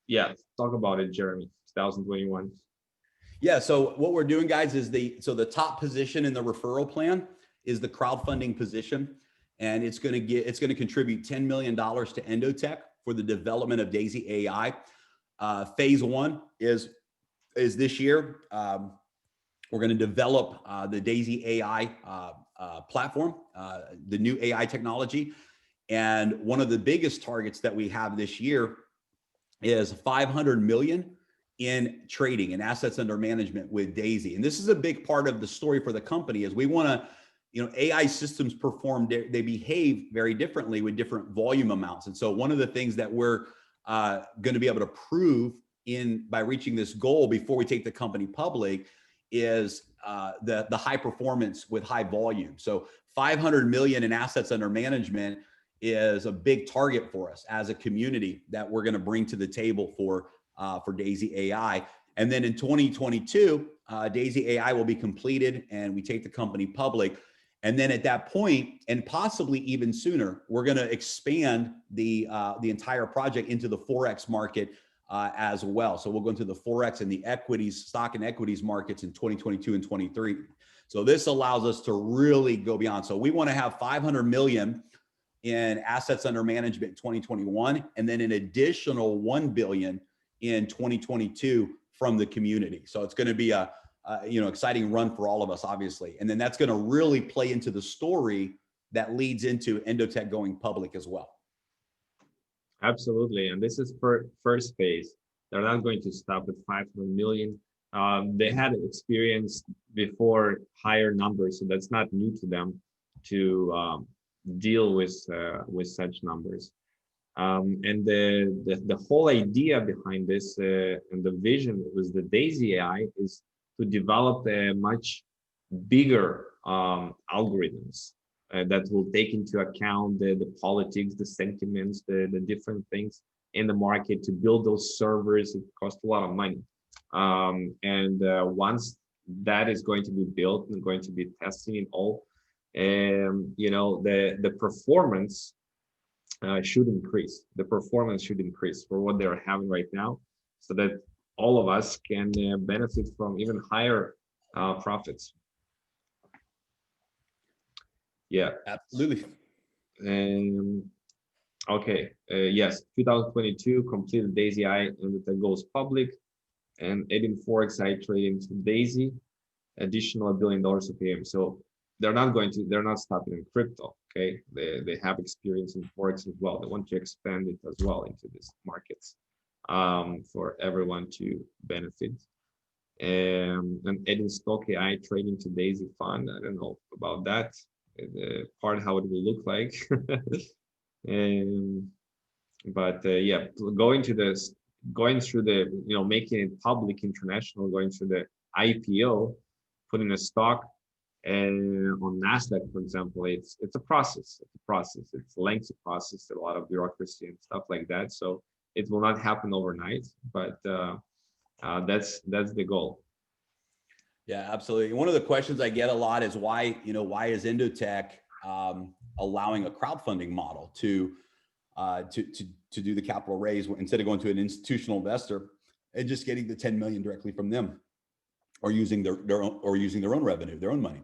yeah, talk about it, Jeremy, 2021. Yeah, so what we're doing, guys, is the top position in the referral plan is the crowdfunding position, and it's going to contribute $10 million to Endotech for the development of D.AI.SY AI. Phase 1 is this year. We're going to develop the D.AI.SY AI platform, the new AI technology, and one of the biggest targets that we have this year is 500 million in trading and assets under management with D.AI.SY. And this is a big part of the story for the company, is we want to, you know, AI systems perform, they behave very differently with different volume amounts. And so one of the things that we're going to be able to prove by reaching this goal before we take the company public is the high performance with high volume. So 500 million in assets under management is a big target for us as a community that we're going to bring to the table for D.AI.SY AI. And then in 2022, D.AI.SY AI will be completed and we take the company public. And then at that point, and possibly even sooner, we're going to expand the entire project into the Forex market as well. So we'll go into the Forex and the equities, stock and equities markets in 2022 and 23. So this allows us to really go beyond. So we want to have 500 million in assets under management in 2021, and then an additional 1 billion in 2022 from the community. So it's going to be a exciting run for all of us, obviously. And then that's going to really play into the story that leads into Endotech going public as well. Absolutely. And this is first phase. They're not going to stop at 500 million. They had experience before higher numbers, so that's not new to them to deal with such numbers. And the whole idea behind this and the vision was the D.AI.SY AI is to develop a much bigger algorithms that will take into account the politics, the sentiments, the different things in the market. To build those servers, it costs a lot of money. Once that is going to be built and going to be testing it all, the performance should increase. The performance should increase for what they're having right now, so that all of us can benefit from even higher profits. Yeah, absolutely. Okay. Yes, 2022 completed D.AI.SY AI and that goes public, and adding Forex AI trading to D.AI.SY, additional $1 billion of PM. So they're not stopping in crypto. Okay, they have experience in Forex as well. They want to expand it as well into these markets for everyone to benefit. And adding stock AI trading to D.AI.SY fund. I don't know about that. The part how it will look like. But yeah, going through the making it public international, going through the IPO, putting a stock on NASDAQ, for example, it's a process. It's a lengthy process, a lot of bureaucracy and stuff like that. So it will not happen overnight, but that's the goal. Yeah, absolutely. One of the questions I get a lot is why is Endotech allowing a crowdfunding model to do the capital raise instead of going to an institutional investor and just getting the 10 million directly from them, or using their own revenue, their own money.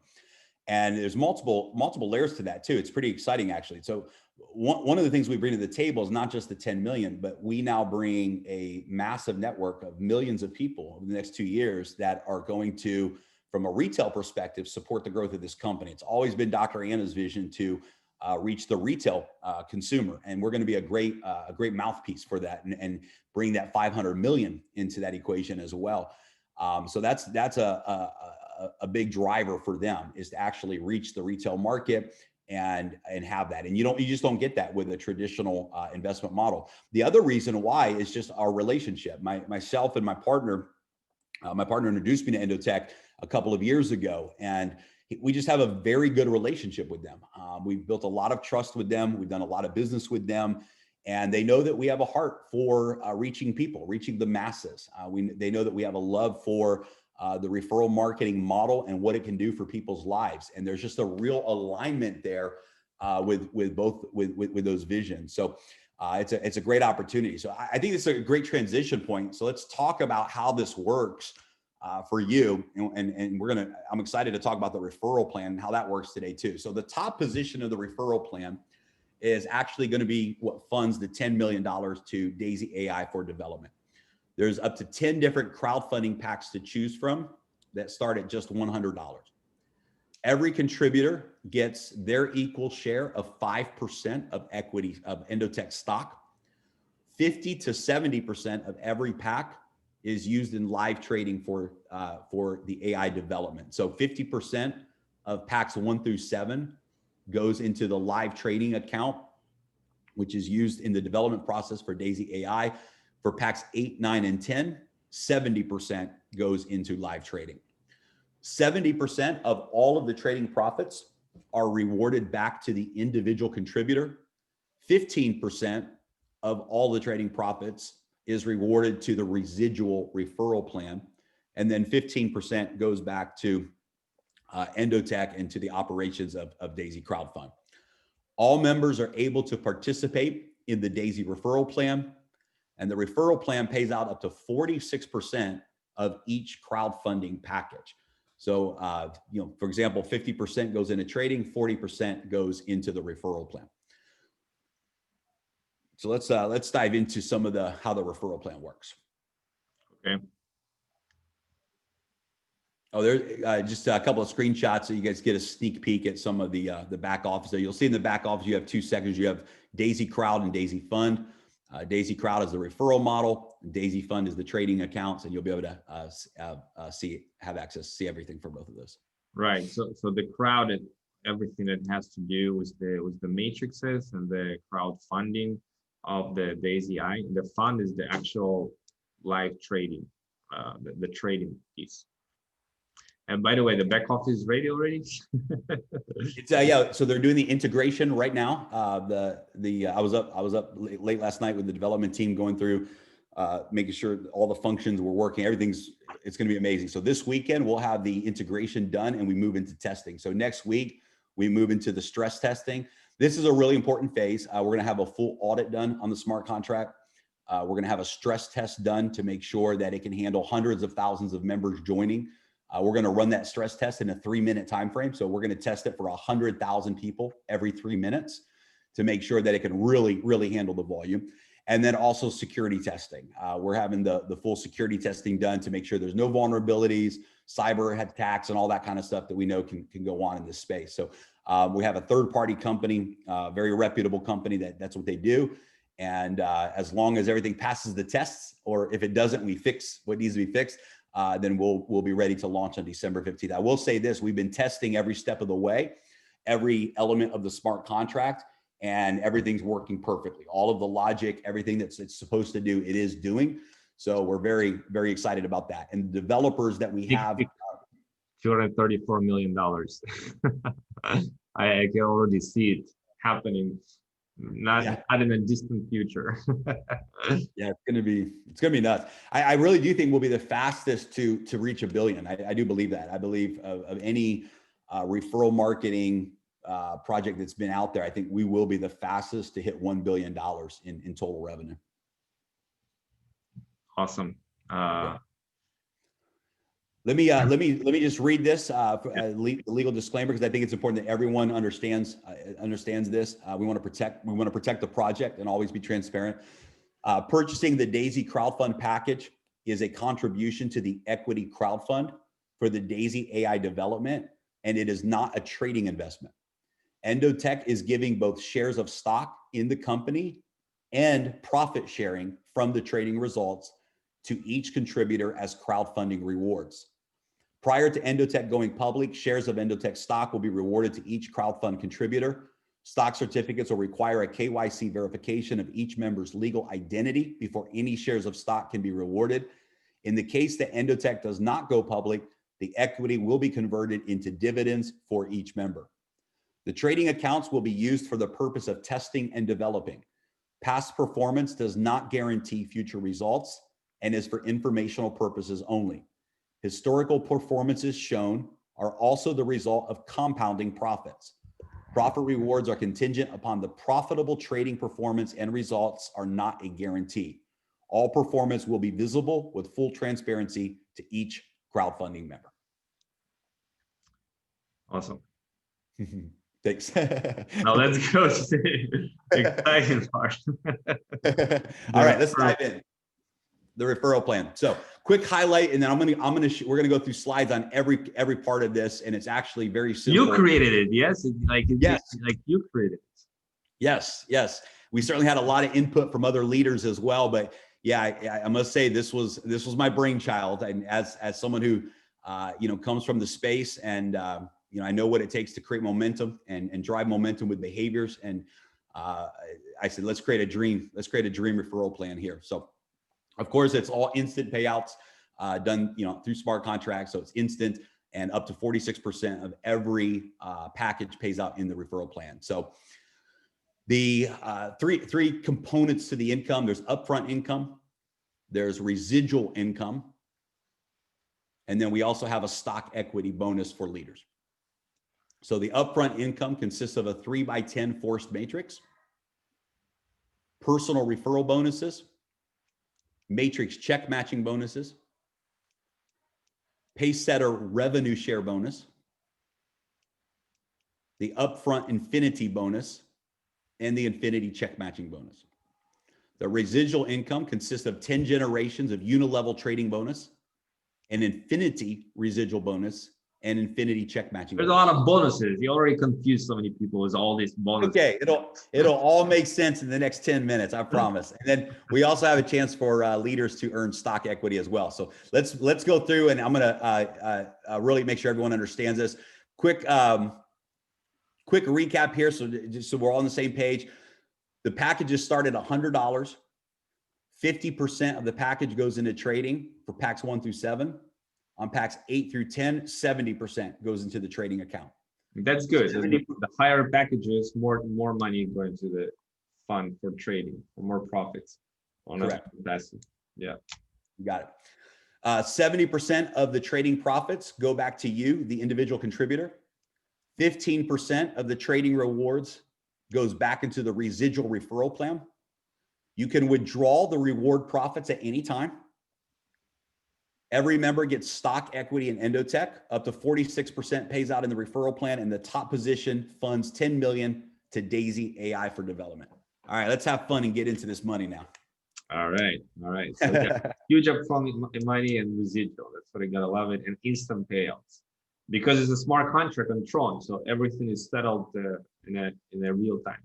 And there's multiple layers to that too. It's pretty exciting, actually. So one of the things we bring to the table is not just the 10 million, but we now bring a massive network of millions of people over the next 2 years that are going to, from a retail perspective, support the growth of this company. It's always been Dr. Anna's vision to reach the retail consumer, and we're going to be a great mouthpiece for that, and bring that 500 million into that equation as well. So that's a big driver for them, is to actually reach the retail market and have that. And you just don't get that with a traditional investment model. The other reason why is just our relationship. Myself and my partner introduced me to Endotech a couple of years ago, and we just have a very good relationship with them. We've built a lot of trust with them. We've done a lot of business with them. And they know that we have a heart for reaching people, reaching the masses. They know that we have a love for the referral marketing model and what it can do for people's lives. And there's just a real alignment there with those visions. So it's a great opportunity. So I think it's a great transition point. So let's talk about how this works for you. And I'm excited to talk about the referral plan and how that works today too. So the top position of the referral plan is actually going to be what funds the $10 million to D.AI.SY AI for development. There's up to 10 different crowdfunding packs to choose from that start at just $100. Every contributor gets their equal share of 5% of equity of Endotech stock. 50 to 70% of every pack is used in live trading for the AI development. So 50% of packs 1 through 7 goes into the live trading account, which is used in the development process for D.AI.SY AI. For packs 8, 9, and 10, 70% goes into live trading. 70% of all of the trading profits are rewarded back to the individual contributor. 15% of all the trading profits is rewarded to the residual referral plan. And then 15% goes back to Endotech and to the operations of D.AI.SY Crowdfund. All members are able to participate in the D.AI.SY referral plan, and the referral plan pays out up to 46% of each crowdfunding package. So, for example, 50% goes into trading, 40% goes into the referral plan. So let's dive into some of how the referral plan works. Okay. Oh, there's just a couple of screenshots so you guys get a sneak peek at some of the back office. So you'll see in the back office, you have 2 sections. You have D.AI.SY Crowd and D.AI.SY Fund. D.AI.SY Crowd is the referral model. D.AI.SY Fund is the trading accounts, and you'll be able to have access, see everything for both of those. Right. So the crowd and everything that has to do with the matrices and the crowdfunding of the D.AI.SY AI. The fund is the actual live trading, the trading piece. And by the way, the back office is ready already. It's yeah. So they're doing the integration right now. I was up late last night with the development team going through, making sure all the functions were working. It's going to be amazing. So this weekend we'll have the integration done and we move into testing. So next week we move into the stress testing. This is a really important phase. We're going to have a full audit done on the smart contract. We're going to have a stress test done to make sure that it can handle hundreds of thousands of members joining. We're going to run that stress test in a 3-minute time frame. So we're going to test it for 100,000 people every 3 minutes to make sure that it can really handle the volume. And then also security testing. We're having the full security testing done to make sure there's no vulnerabilities, cyber attacks, and all that kind of stuff that we know can go on in this space. So we have a third-party company, very reputable company that's what they do. And as long as everything passes the tests, or if it doesn't, we fix what needs to be fixed. Then we'll be ready to launch on December 15th. I will say this, we've been testing every step of the way, every element of the smart contract, and everything's working perfectly. All of the logic, everything that's it's supposed to do, it is doing. So we're very excited about that. And the developers that we have. $234 million. I can already see it happening. Not in a distant future. Yeah, it's gonna be nuts. I really do think we'll be the fastest to reach $1 billion. I do believe that. I believe of any referral marketing project that's been out there, I think we will be the fastest to hit $1 billion in total revenue. Awesome. Let me just read this legal disclaimer, because I think it's important that everyone understands this. We want to protect the project and always be transparent. Purchasing the D.AI.SY crowdfund package is a contribution to the equity crowdfund for the D.AI.SY AI development, and it is not a trading investment. Endotech is giving both shares of stock in the company and profit sharing from the trading results to each contributor as crowdfunding rewards. Prior to Endotech going public, shares of Endotech stock will be rewarded to each crowdfund contributor. Stock certificates will require a KYC verification of each member's legal identity before any shares of stock can be rewarded. In the case that Endotech does not go public, the equity will be converted into dividends for each member. The trading accounts will be used for the purpose of testing and developing. Past performance does not guarantee future results and is for informational purposes only. Historical performances shown are also the result of compounding profits. Profit rewards are contingent upon the profitable trading performance, and results are not a guarantee. All performance will be visible with full transparency to each crowdfunding member. Awesome. Thanks. Now let's go to the exciting part. All right, let's dive in. The referral plan. So quick highlight, and then we're gonna go through slides on every part of this, and it's actually very simple. You created it, yes? Yes. Like you created it. Yes, yes. We certainly had a lot of input from other leaders as well, but yeah, I must say this was my brainchild, and as someone who comes from the space, and I know what it takes to create momentum and drive momentum with behaviors, and I said, let's create a dream referral plan here. So of course, it's all instant payouts done through smart contracts, so it's instant, and up to 46% of every package pays out in the referral plan. So the three components to the income: there's upfront income, there's residual income, and then we also have a stock equity bonus for leaders. So the upfront income consists of a 3x10 forced matrix, personal referral bonuses, matrix check matching bonuses, Pacesetter revenue share bonus, the upfront infinity bonus, and the infinity check matching bonus. The residual income consists of 10 generations of unilevel trading bonus, an infinity residual bonus, and infinity check matching. There's a lot of bonuses. You already confused so many people with all these bonuses. Okay, it'll all make sense in the next 10 minutes, I promise. And then we also have a chance for leaders to earn stock equity as well. So let's go through, and I'm gonna really make sure everyone understands this. Quick recap here, so just so we're all on the same page. The packages start at $100. 50% of the package goes into trading for packs 1 through 7. On packs 8 through 10, 70% goes into the trading account. That's good. The higher packages, more money going to the fund for trading, for more profits on a passive. Yeah, you got it. 70% of the trading profits go back to you, the individual contributor. 15% of the trading rewards goes back into the residual referral plan. You can withdraw the reward profits at any time. Every member gets stock equity in Endotech. Up to 46% pays out in the referral plan, and the top position funds $10 million to D.AI.SY for development. All right, let's have fun and get into this money now. All right. So yeah, huge upfront money and residual. That's what I gotta love it, and instant payouts because it's a smart contract on Tron, so everything is settled in a real time.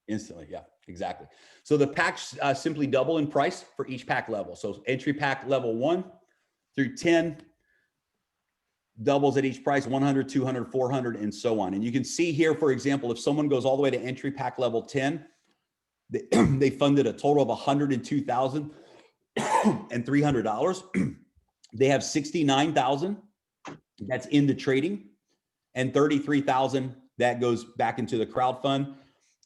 Instantly, yeah, exactly. So the packs simply double in price for each pack level. So entry pack level 1 through 10 doubles at each price: 100, 200, 400, and so on. And you can see here, for example, if someone goes all the way to entry pack level 10, they funded a total of $102,300. They have $69,000 that's into trading, and $33,000 that goes back into the crowd fund,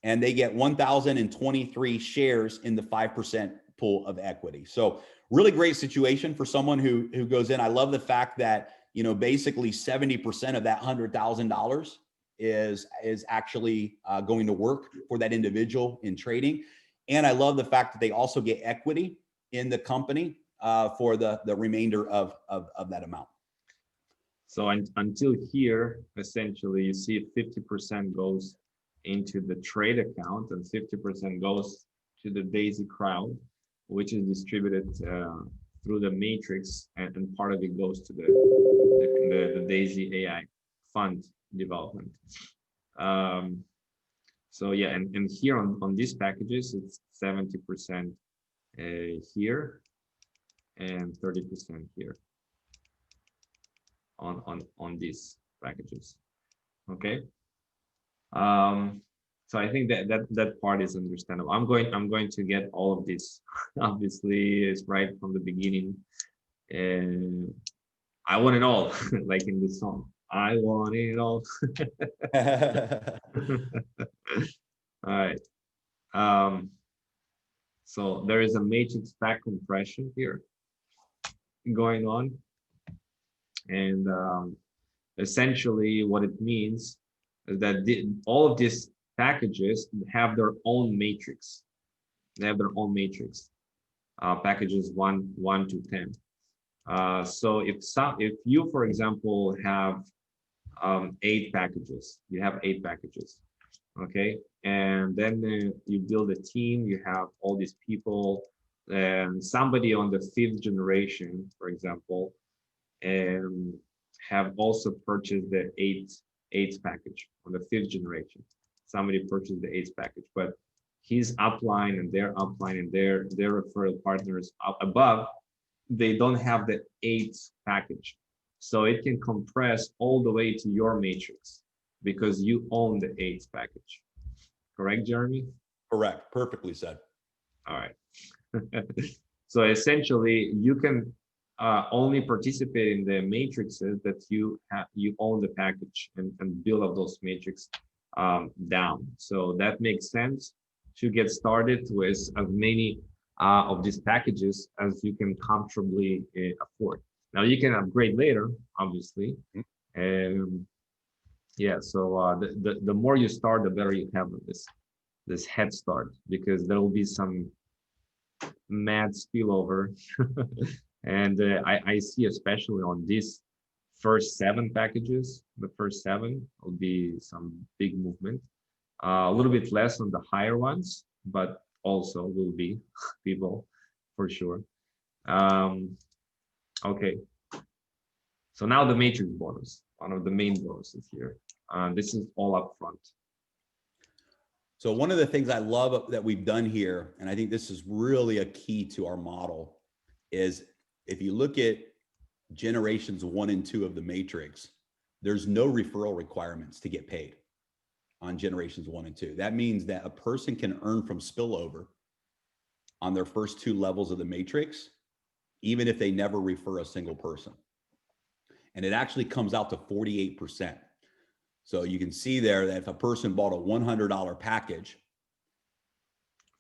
and they get 1,023 shares in the 5% pool of equity. So really great situation for someone who goes in. I love the fact that basically 70% of that $100,000 is actually going to work for that individual in trading. And I love the fact that they also get equity in the company for the remainder of that amount. So until here, essentially, you see 50% goes into the trade account and 50% goes to the D.AI.SY crowd, which is distributed through the matrix, and part of it goes to the D.AI.SY AI fund development. So yeah, and here on these packages, it's 70% here and 30% here on these packages. Okay. So I think that part is understandable. I'm going to get all of this. Obviously, it's right from the beginning. And I want it all, like in this song. I want it all. All right. So there is a matrix pack compression here going on. And essentially what it means is that all of these packages have their own matrix. They have their own matrix, packages 1 to 10. So if you, for example, have 8 packages, you have 8 packages, okay, and then you build a team, you have all these people, and somebody on the 5th generation, for example, and have also purchased the 8th package on the 5th generation. Somebody purchased the 8th package, but his upline and their upline and their referral partners up above, they don't have the 8th package. So it can compress all the way to your matrix because you own the 8th package. Correct, Jeremy? Correct. Perfectly said. All right. So essentially, you can only participate in the matrices that you own the package and build up those matrix down. So that makes sense to get started with as many of these packages as you can comfortably afford. Now you can upgrade later, obviously. Yeah, so the more you start, the better you have this head start, because there will be some mad spillover. And I see, especially on these first 7 packages, the first 7 will be some big movement. A little bit less on the higher ones, but also will be people for sure. Okay, so now the matrix bonus, one of the main bonuses here. This is all upfront. So one of the things I love that we've done here, and I think this is really a key to our model, is if you look at generations 1 and 2 of the matrix, there's no referral requirements to get paid on generations 1 and 2. That means that a person can earn from spillover on their first 2 levels of the matrix, even if they never refer a single person. And it actually comes out to 48%. So you can see there that if a person bought a $100 package,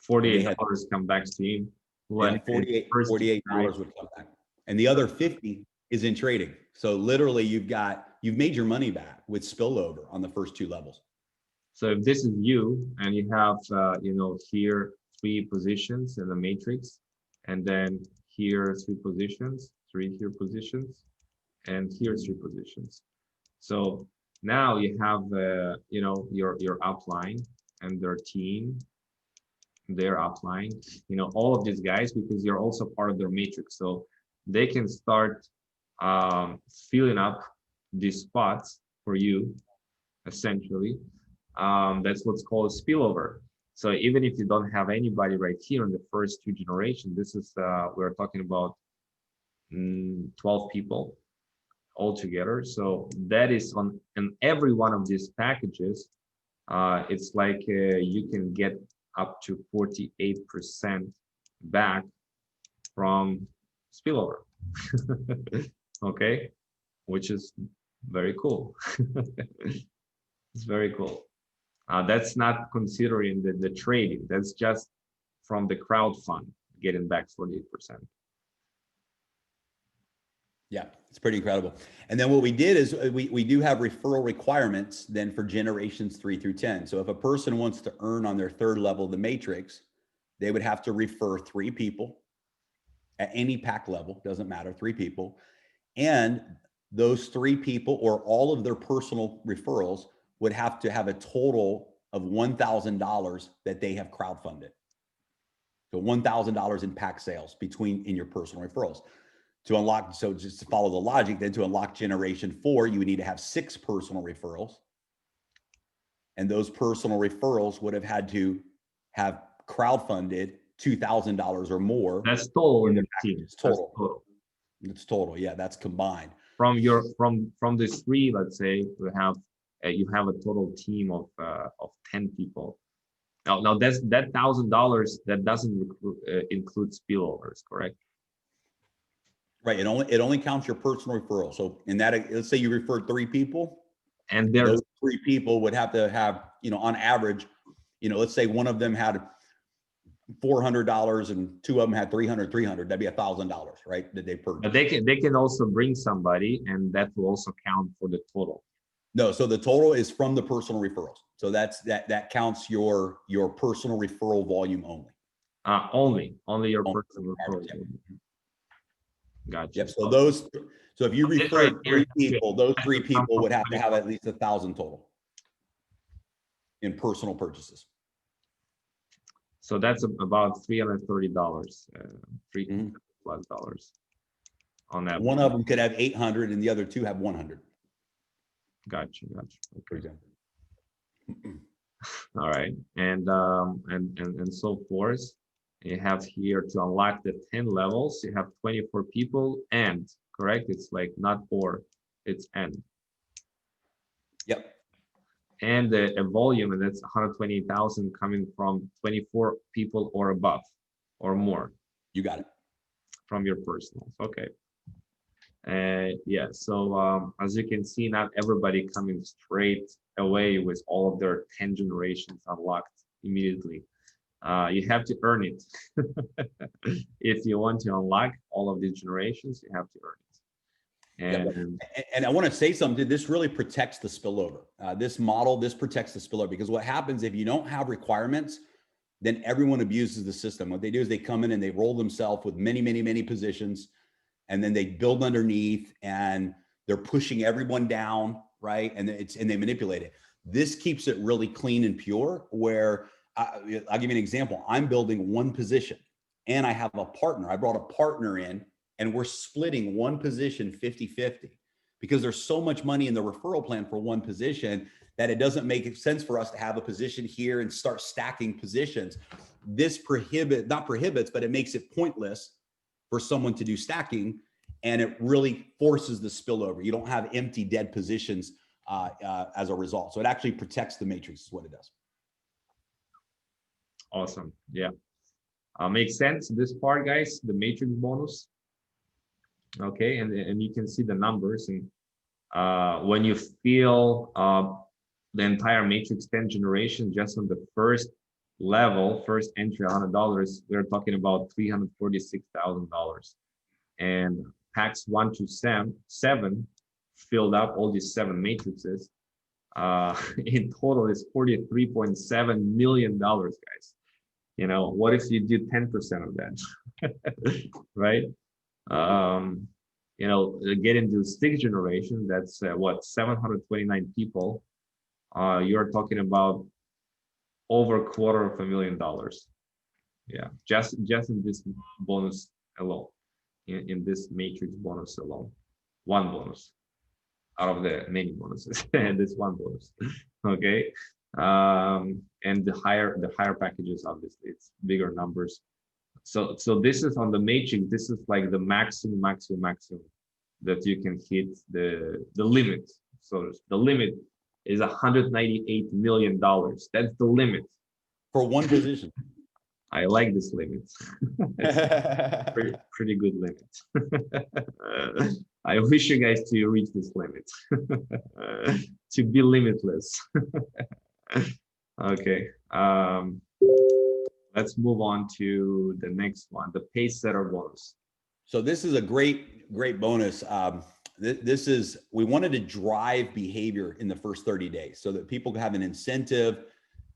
$48 come back to you. Yeah, $48 would come back. And the other 50 is in trading. So literally you've made your money back with spillover on the first 2 levels. So if this is you and you have, here 3 positions in the matrix, and then here 3 positions, 3 here positions, and here 3 positions. So now you have, your upline and their team, their upline, all of these guys, because you're also part of their matrix. So they can start filling up these spots for you, essentially. That's what's called spillover. So even if you don't have anybody right here in the first 2 generations, this is, we're talking about 12 people altogether. So that is on every one of these packages. It's like you can get up to 48% back from spillover. Okay, which is very cool. It's very cool. That's not considering the trading. That's just from the crowd fund getting back 48%. Yeah, it's pretty incredible. And then what we did is we do have referral requirements then for generations 3 through 10. So if a person wants to earn on their 3rd level of the matrix, they would have to refer 3 people at any pack level, doesn't matter, 3 people. And those 3 people or all of their personal referrals would have to have a total of $1,000 that they have crowdfunded. So $1,000 in pack sales in your personal referrals. To unlock, so just to follow the logic, then to unlock generation 4, you would need to have 6 personal referrals. And those personal referrals would have had to have crowdfunded $2,000 or more. That's total in the team. It's total. It's total. Yeah, that's combined. From your from this 3, let's say you have a total team of 10 people. Now that's that $1,000 that doesn't include spillovers, correct? Right. It only counts your personal referral. So in that, let's say you referred 3 people, And those 3 people would have to have, on average, let's say one of them had $400 and 2 of them had 300, that'd be $1,000, right? That they purchased. but they can also bring somebody, and that will also count for the total. No, so the total is from the personal referrals. So that counts your personal referral volume only. Only your personal referral. Gotcha. Yep. So if you referred 3 people, those 3 people would have to have at least 1,000 total in personal purchases. So that's about $330, $300+ on that. One of them could have 800 and the other 2 have 100. Gotcha. For Okay. example. All right, and so forth. You have here to unlock the 10 levels. You have 24 people, and correct. It's like not or, it's and. Yep. And a volume, and that's 120,000 coming from 24 people or above, or more. You got it. From your personals. Okay. Yeah. So as you can see, not everybody coming straight away with all of their 10 generations unlocked immediately. You have to earn it. If you want to unlock all of these generations, you have to earn it. And I want to say something. This really protects the spillover. This protects the spillover, because what happens if you don't have requirements, then everyone abuses the system. What they do is they come in and they roll themselves with many positions, and then they build underneath and they're pushing everyone down, right? And they manipulate it. This keeps it really clean and pure, where I'll give you an example. I'm building 1 position and I have a partner. I brought a partner in and we're splitting 1 position 50-50, because there's so much money in the referral plan for 1 position that it doesn't make sense for us to have a position here and start stacking positions. This not prohibits, but it makes it pointless for someone to do stacking, and it really forces the spillover. You don't have empty, dead positions as a result. So it actually protects the matrix, is what it does. awesome. Yeah. Makes sense. This part, guys, the matrix bonus. Okay, and you can see the numbers, and when you feel the entire matrix 10 generation just on the first level, first entry, $100, we're talking about $346,000. And packs 1 to 7 filled up all these 7 matrices. In total is $43.7 million, guys. What if you do 10% of that? Right? Get into 6th generation, that's what, 729 people. You're talking about over $250,000. Yeah, just in this bonus alone, in this matrix bonus alone, 1 bonus out of the many bonuses, and this 1 bonus. Okay, and the higher packages, obviously it's bigger numbers. So this is on the matrix. This is like the maximum that you can hit the limit. So the limit is $198 million. That's the limit for 1 position. I like this limit. It's pretty good limit. I wish you guys to reach this limit. To be limitless. Okay. Let's move on to the next one, the Pacesetter bonus. So this is a great bonus. We wanted to drive behavior in the first 30 days so that people have an incentive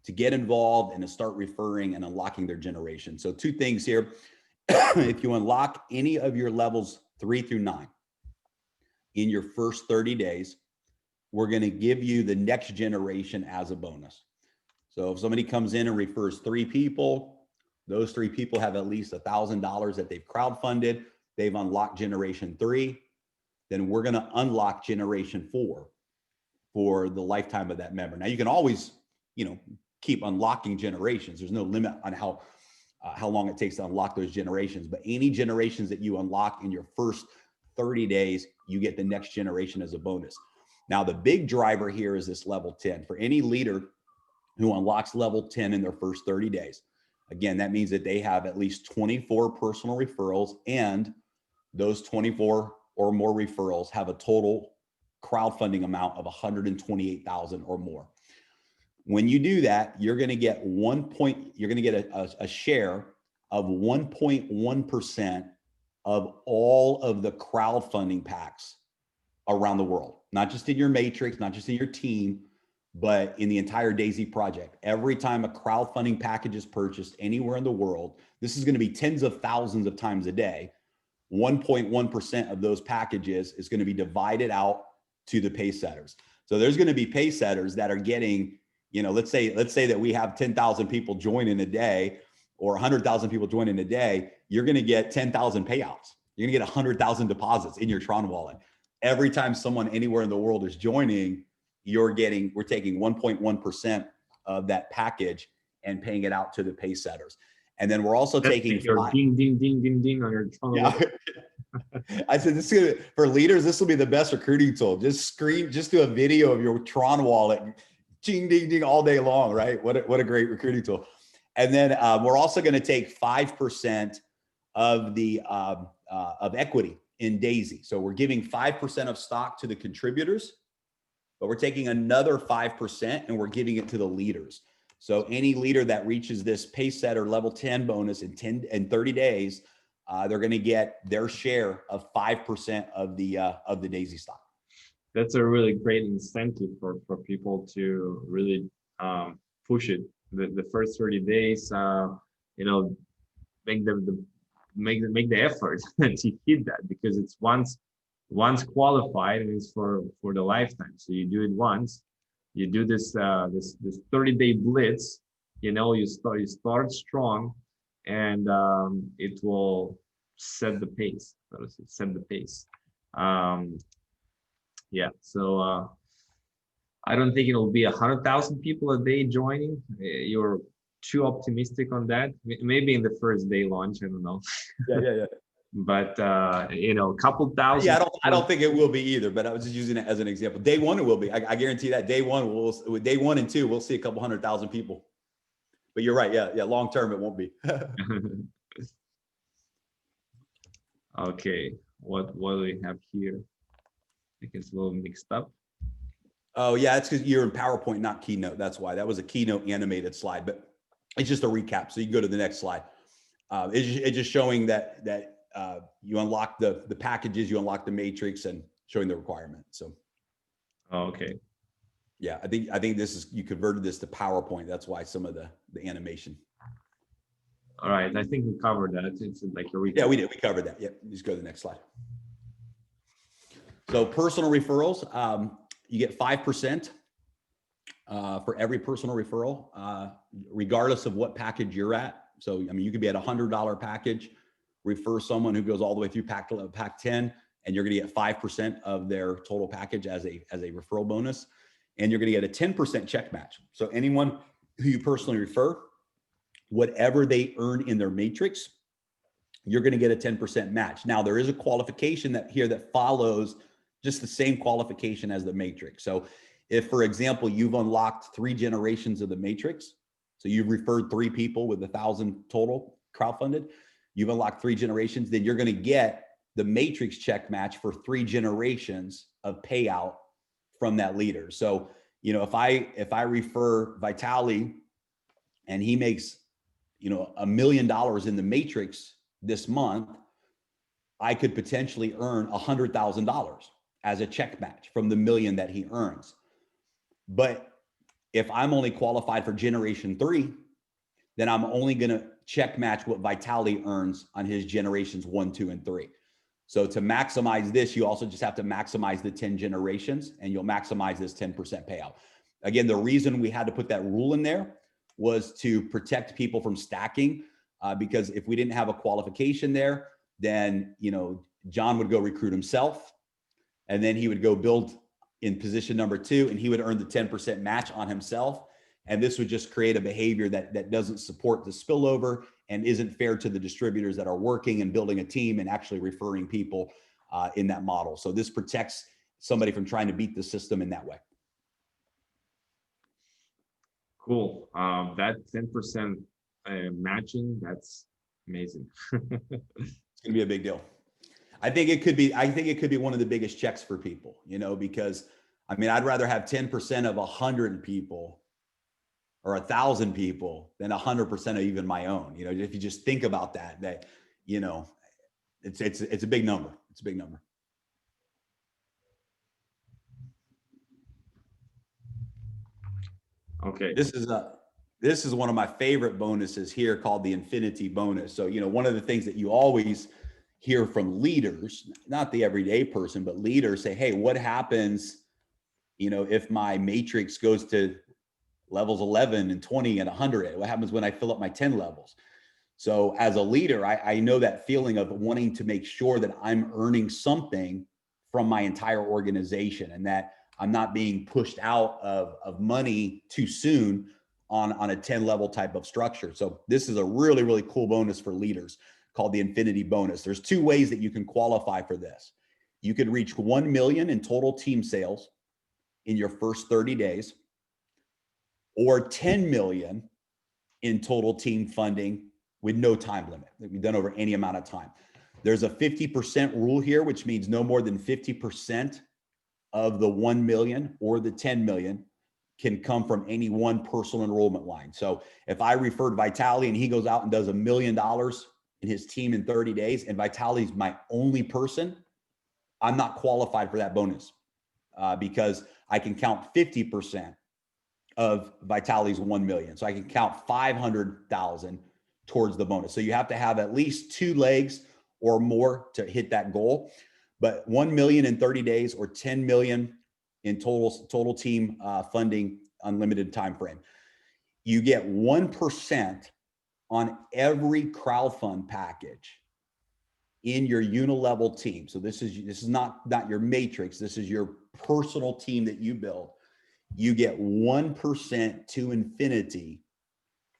to get involved and to start referring and unlocking their generation. So 2 things here. If you unlock any of your levels 3 through 9 in your first 30 days, we're going to give you the next generation as a bonus. So if somebody comes in and refers 3 people, those 3 people have at least $1,000 that they've crowdfunded. They've unlocked generation 3. Then we're going to unlock generation 4 for the lifetime of that member. Now you can always, keep unlocking generations. There's no limit on how long it takes to unlock those generations, but any generations that you unlock in your first 30 days, you get the next generation as a bonus. Now, the big driver here is this level 10. For any leader who unlocks level 10 in their first 30 days, again, that means that they have at least 24 personal referrals and those 24 or more referrals have a total crowdfunding amount of 128,000 or more. When you do that, you're going to get a share of 1.1% of all of the crowdfunding packs around the world, not just in your matrix, not just in your team, but in the entire D.AI.SY project. Every time a crowdfunding package is purchased anywhere in the world, this is going to be tens of thousands of times a day. 1.1% of those packages is going to be divided out to the Pacesetters. So there's going to be Pacesetters that are getting, you know, let's say that we have 10,000 people join in a day or 100,000 people join in a day, you're going to get 10,000 payouts. You're going to get 100,000 deposits in your Tron wallet. Every time someone anywhere in the world is joining, we're taking 1.1% of that package and paying it out to the Pacesetters. And then we're also taking ding, ding, ding, ding, ding on your Tron wallet. I said, this is gonna, for leaders, this will be the best recruiting tool. Just do a video of your Tron wallet, ding, ding, ding, all day long, right? What a great recruiting tool. And then we're also going to take 5% of the of equity in D.AI.SY. So we're giving 5% of stock to the contributors, but we're taking another 5% and we're giving it to the leaders. So any leader that reaches this Pacesetter level 10 bonus in 30 days, they're going to get their share of 5% of the D.AI.SY stock. That's a really great incentive for people to really push it. The first 30 days, you know, make the effort to hit that, because it's once qualified and it's for the lifetime. So you do it once, you do this 30-day blitz, you know, you start strong, and it will set the pace. Yeah. So I don't think it'll be 100,000 people a day joining. You're too optimistic on that. Maybe in the first day launch, I don't know. Yeah. But you know, a couple thousand. Yeah, I don't think it will be either. But I was just using it as an example. Day one, it will be. I guarantee that day one, day 1 and 2, we'll see a couple 100,000 people. But you're right. Yeah. Long term, it won't be. Okay. What do we have here? I think it's a little mixed up. Oh yeah, it's because you're in PowerPoint, not Keynote. That's why. That was a Keynote animated slide, but it's just a recap. So you can go to the next slide. It's just showing that you unlock the packages, you unlock the matrix, and showing the requirements. So. Okay. Yeah, I think this is, you converted this to PowerPoint. That's why some of the animation. All right, I think we covered that. It's like a recap. Yeah, we did. We covered that. Yep. Just go to the next slide. So personal referrals, you get 5% for every personal referral, regardless of what package you're at. So, I mean, you could be at a $100 package, refer someone who goes all the way through pack 10, and you're going to get 5% of their total package as a referral bonus. And you're going to get a 10% check match. So anyone who you personally refer, whatever they earn in their matrix, you're going to get a 10% match. Now, there is a qualification that follows just the same qualification as the matrix. So if, for example, you've unlocked 3 generations of the matrix, so you've referred 3 people with 1,000 total crowdfunded, you've unlocked 3 generations, then you're going to get the matrix check match for 3 generations of payout from that leader. So, you know, if I refer Vitaly and he makes, you know, $1 million in the matrix this month, I could potentially earn $100,000 as a check match from the $1 million that he earns. But if I'm only qualified for generation 3, then I'm only going to check match what Vitaly earns on his generations 1, 2, and 3. So to maximize this, you also just have to maximize the 10 generations, and you'll maximize this 10% payout. Again, the reason we had to put that rule in there was to protect people from stacking, because if we didn't have a qualification there, then, you know, John would go recruit himself, and then he would go build in position number 2, and he would earn the 10% match on himself. And this would just create a behavior that doesn't support the spillover and isn't fair to the distributors that are working and building a team and actually referring people in that model. So this protects somebody from trying to beat the system in that way. Cool. That 10% matching, that's amazing. It's gonna be a big deal. I think it could be one of the biggest checks for people, you know, because I mean, I'd rather have 10% of 100 people or 1,000 people than 100% of even my own. You know, if you just think about that, you know, it's a big number. It's a big number. Okay. This is one of my favorite bonuses here called the infinity bonus. So, you know, one of the things that you always hear from leaders, not the everyday person, but leaders say, hey, what happens, you know, if my matrix goes to levels 11 and 20 and 100? What happens when I fill up my 10 levels? So as a leader, I know that feeling of wanting to make sure that I'm earning something from my entire organization and that I'm not being pushed out of money too soon on a 10 level type of structure. So this is a really, really cool bonus for leaders called the infinity bonus. There's two ways that you can qualify for this. You could reach 1 million in total team sales in your first 30 days, or 10 million in total team funding with no time limit. That can be done over any amount of time. There's a 50% rule here, which means no more than 50% of the 1 million or the 10 million can come from any one personal enrollment line. So if I referred Vitaly and he goes out and does $1 million in his team in 30 days, and Vitaly's my only person, I'm not qualified for that bonus because I can count 50% of Vitaly's 1 million. So I can count 500,000 towards the bonus. So you have to have at least 2 legs or more to hit that goal. But 1 million in 30 days or 10 million in total team funding, unlimited time frame. You get 1% on every crowdfund package in your unilevel team. So this is not your matrix. This is your personal team that you build. You get 1% to infinity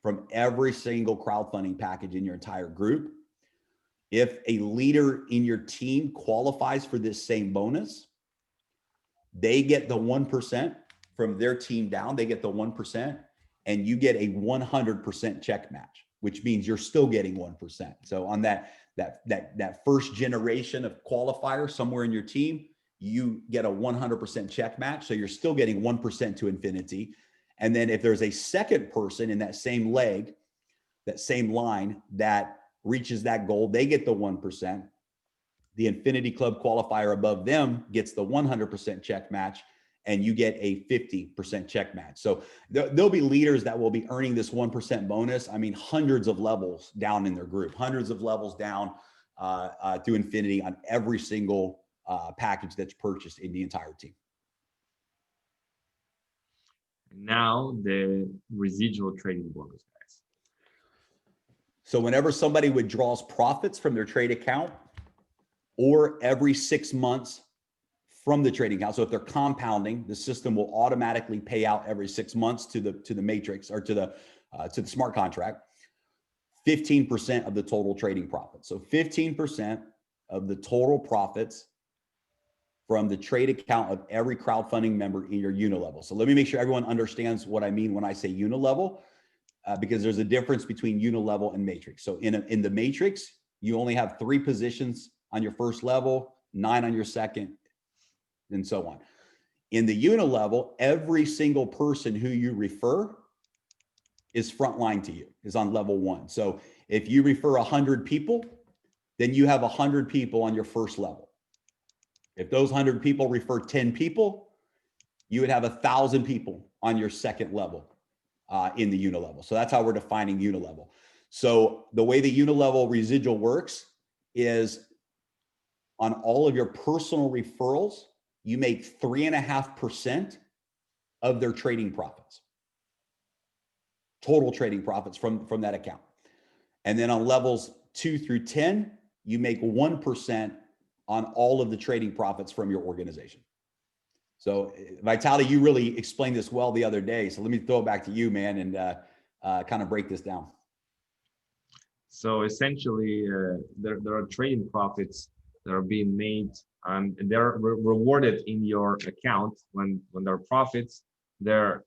from every single crowdfunding package in your entire group. If a leader in your team qualifies for this same bonus, they get the 1% from their team down. They get the 1%, and you get a 100% check match, which means you're still getting 1%. So on that first generation of qualifier somewhere in your team, you get a 100% check match. So you're still getting 1% to infinity. And then if there's a second person in that same leg, that same line that reaches that goal, they get the 1%. The Infinity Club qualifier above them gets the 100% check match, and you get a 50% check match. So there'll be leaders that will be earning this 1% bonus. I mean, hundreds of levels down in their group, hundreds of levels down to infinity on every single package that's purchased in the entire team. Now the residual trading bonus, guys. So whenever somebody withdraws profits from their trade account, or every 6 months from the trading account. So if they're compounding, the system will automatically pay out every 6 months to the matrix or to the smart contract, 15% of the total trading profit. So 15% of the total profits from the trade account of every crowdfunding member in your unilevel. So let me make sure everyone understands what I mean when I say unilevel, because there's a difference between unilevel and matrix. So in the matrix, you only have 3 positions on your first level, 9 on your second, and so on. In the unilevel, every single person who you refer is frontline to you, is on level 1. So if you refer 100 people, then you have 100 people on your first level. If those 100 people refer 10 people, you would have 1,000 people on your second level in the unilevel. So that's how we're defining unilevel. So the way the unilevel residual works is on all of your personal referrals, you make 3.5% of their trading profits, total trading profits from that account. And then on levels 2 through 10, you make 1% on all of the trading profits from your organization. So Vitaly, you really explained this well the other day. So let me throw it back to you, man, and kind of break this down. So essentially, there are trading profits that are being made, and they're rewarded in your account. When there are profits, they're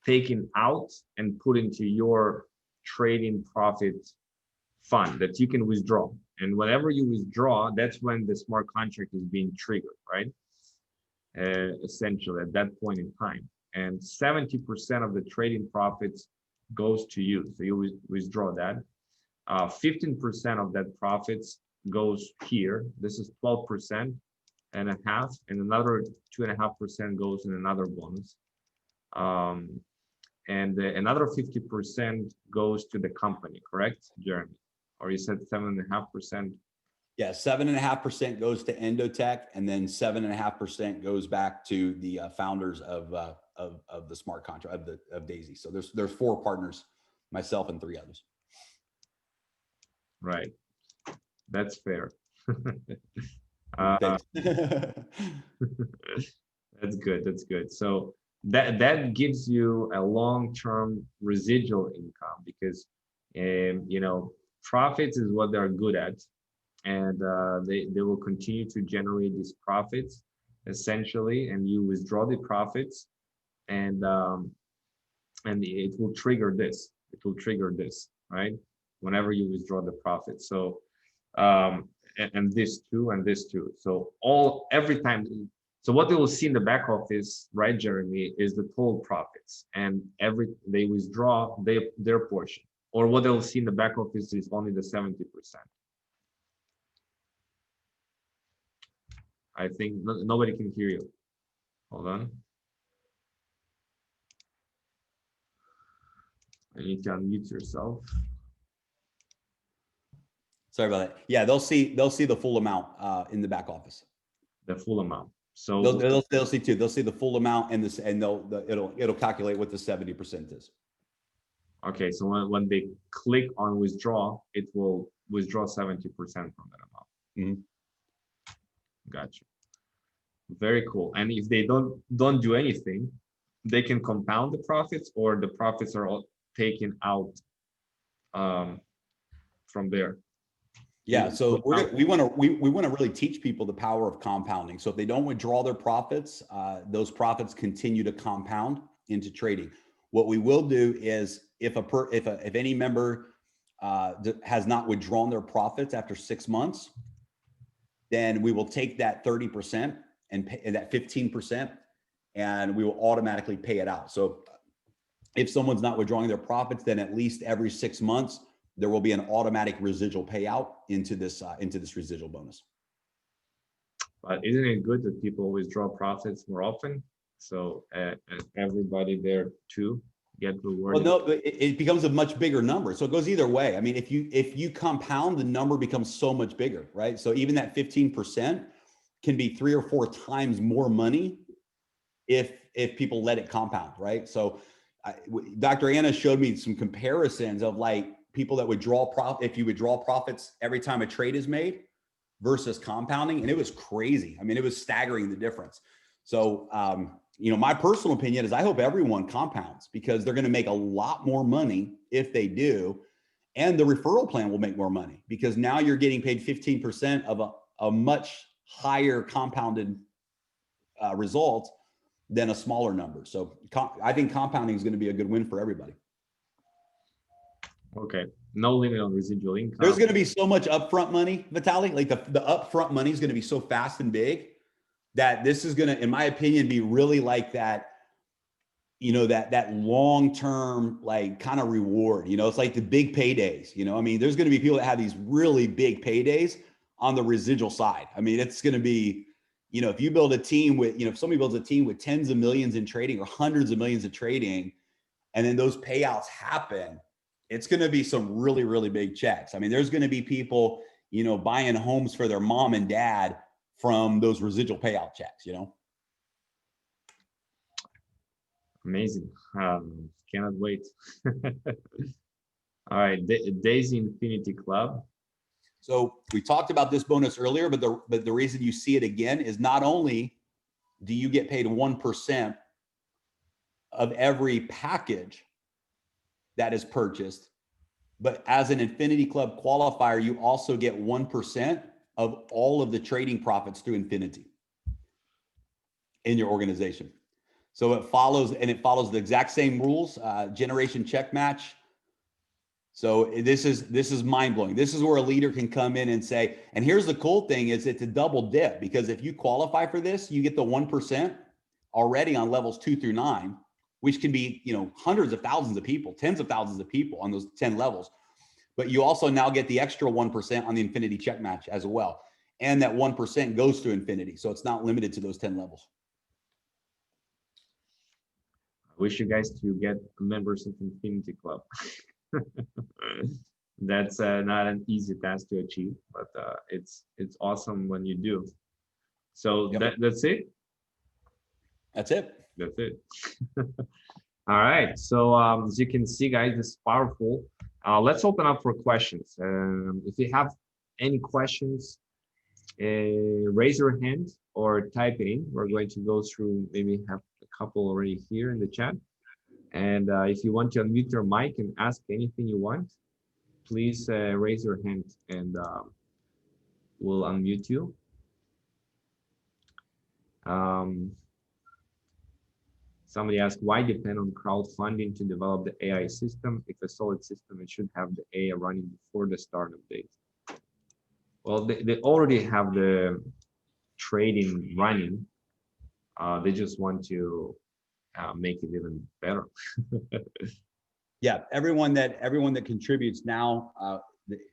taken out and put into your trading profit fund that you can withdraw. And whenever you withdraw, that's when the smart contract is being triggered, right? Essentially at that point in time. And 70% of the trading profits goes to you. So you withdraw that. 15% of that profits goes here. This is 12% and a half, and another 2.5% goes in another bonus. And another 50% goes to the company, correct, Jeremy? Or you said 7.5%? Yeah, 7.5% goes to Endotech, and then 7.5% goes back to the founders of the smart contract of D.AI.SY. So there's 4 partners, myself and 3 others. Right, that's fair. Thanks. That's good. That's good. So that gives you a long-term residual income because, you know, profits is what they're good at, and they will continue to generate these profits essentially, and you withdraw the profits, and it will trigger this. It will trigger this, right? Whenever you withdraw the profits. So and this too, and this too. So every time. So what they will see in the back office, right, Jeremy, is the total profits, and they withdraw their portion. Or what they'll see in the back office is only the 70%. I think nobody can hear you. Hold on. I need to unmute yourself. Sorry about that. Yeah, they'll see the full amount in the back office. The full amount. So they'll see too. They'll see the full amount and it'll calculate what the 70% is. Okay, so when they click on withdraw, it will withdraw 70% from that amount. Mm-hmm. Gotcha. Very cool. And if they don't do anything, they can compound the profits, or the profits are all taken out from there. Yeah, so we want to really teach people the power of compounding. So if they don't withdraw their profits, those profits continue to compound into trading. What we will do is if any member has not withdrawn their profits after 6 months, then we will take that 30% and pay that 15%, and we will automatically pay it out. So if someone's not withdrawing their profits, then at least every 6 months, there will be an automatic residual payout into this residual bonus. But isn't it good that people withdraw profits more often? So everybody there too get rewarded. Well, no, it becomes a much bigger number. So it goes either way. I mean, if you compound, the number becomes so much bigger, right? So even that 15% can be 3 or 4 times more money if people let it compound, right? So Dr. Anna showed me some comparisons of like people that if you withdraw profits every time a trade is made versus compounding, and it was crazy. I mean, it was staggering, the difference. So, my personal opinion is I hope everyone compounds, because they're going to make a lot more money if they do. And the referral plan will make more money, because now you're getting paid 15% of a much higher compounded result than a smaller number. So I think compounding is going to be a good win for everybody. Okay, no limit on residual income. There's going to be so much upfront money, Vitaly. Like the upfront money is going to be so fast and big that this is going to, in my opinion, be really like that, that long-term, like kind of reward. It's like the big paydays. I mean, there's going to be people that have these really big paydays on the residual side. I mean, it's going to be, if you build a team with, if somebody builds a team with tens of millions in trading or hundreds of millions of trading, and then those payouts happen, it's going to be some really, really big checks. I mean, there's going to be people, buying homes for their mom and dad from those residual payout checks, Amazing. Cannot wait. All right, D.AI.SY Infinity Club. So we talked about this bonus earlier, but the reason you see it again is not only do you get paid 1% of every package that is purchased, but as an Infinity Club qualifier, you also get 1% of all of the trading profits through Infinity in your organization. So it follows the exact same rules, generation check match, So this is mind blowing. This is where a leader can come in and say, and here's the cool thing is it's a double dip, because if you qualify for this, you get the 1% already on levels 2 through 9, which can be, you know, hundreds of thousands of people, tens of thousands of people on those 10 levels. But you also now get the extra 1% on the infinity check match as well. And that 1% goes to infinity. So it's not limited to those 10 levels. I wish you guys to get members of Infinity Club. That's not an easy task to achieve, but it's awesome when you do. So Yep. That's it. That's it. That's it. All right. So as you can see, guys, this is powerful. Let's open up for questions. If you have any questions, raise your hand or type it in. We're going to go through, maybe have a couple already here in the chat. And if you want to unmute your mic and ask anything you want, please raise your hand and we'll unmute you. Somebody asked, why depend on crowdfunding to develop the AI system? If a solid system, it should have the AI running before the start of date. Well, they already have the trading running. They just want to make it even better. Yeah, everyone that contributes now,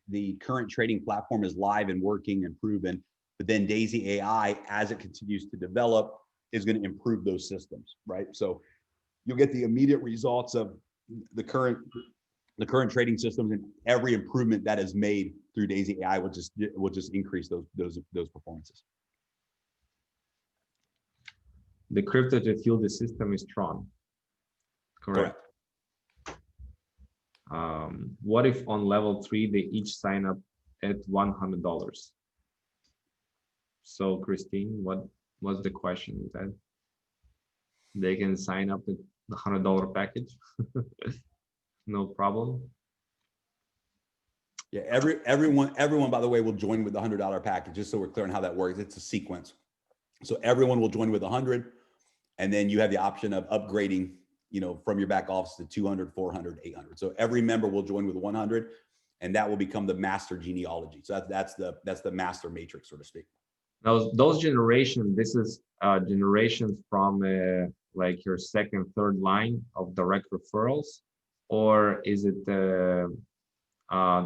the current trading platform is live and working and proven. But then D.AI.SY AI, as it continues to develop, is going to improve those systems, right? So you'll get the immediate results of the current trading systems, and every improvement that is made through D.AI.SY AI will just increase those performances. The crypto to fuel the system is Tron. Correct. What if on level 3 they each sign up at $100? So Christine, what was the question? Is that they can sign up with the $100 package? No problem. Yeah, everyone, by the way, will join with the $100 package, just so we're clear on how that works. It's a sequence. So everyone will join with 100, and then you have the option of upgrading, you know, from your back office to 200, 400, 800. So every member will join with 100, and that will become the master genealogy. So that's the master matrix, so to speak. Now those generations, this is generations from like your second, third line of direct referrals, or is it the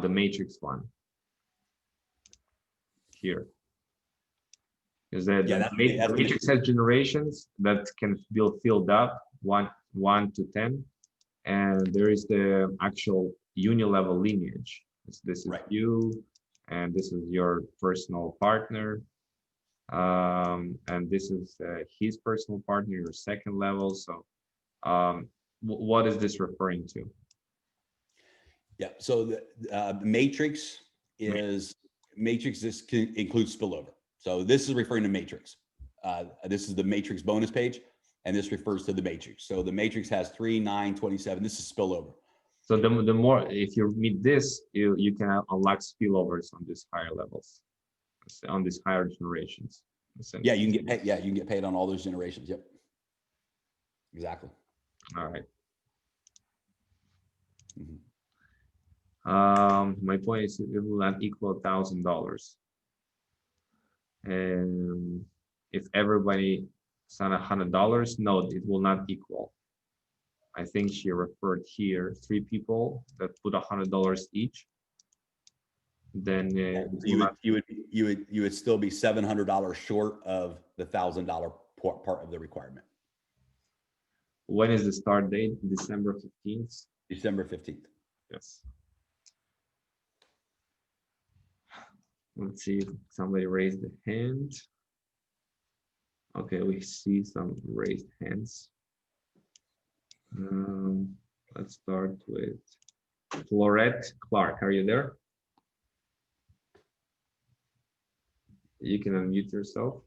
matrix one here? Is that the matrix has generations that can be filled up 1 to 10, and there is the actual uni-level lineage. This is right. You, and this is your personal partner, and this is his personal partner, your second level. So what is this referring to? Yeah, so the matrix includes spillover. So this is referring to matrix. This is the matrix bonus page, and this refers to the matrix. So the matrix has 3, 9, 27. This is spillover. So the more, if you meet this, you can unlock spillovers on these higher levels, on these higher generations. Yeah, you can get paid. Yeah, you can get paid on all those generations. Yep. Exactly. All right. Mm-hmm. My point is, it will not equal $1,000. And if everybody signed $100, no, it will not equal. I think she referred here 3 people that put $100 each. Then you would still be $700 short of the $1,000 part of the requirement. When is the start date? December 15th. December 15th. Yes. Let's see if somebody raised the hand. Okay, we see some raised hands. Let's start with Florette Clark. Are you there? You can unmute yourself.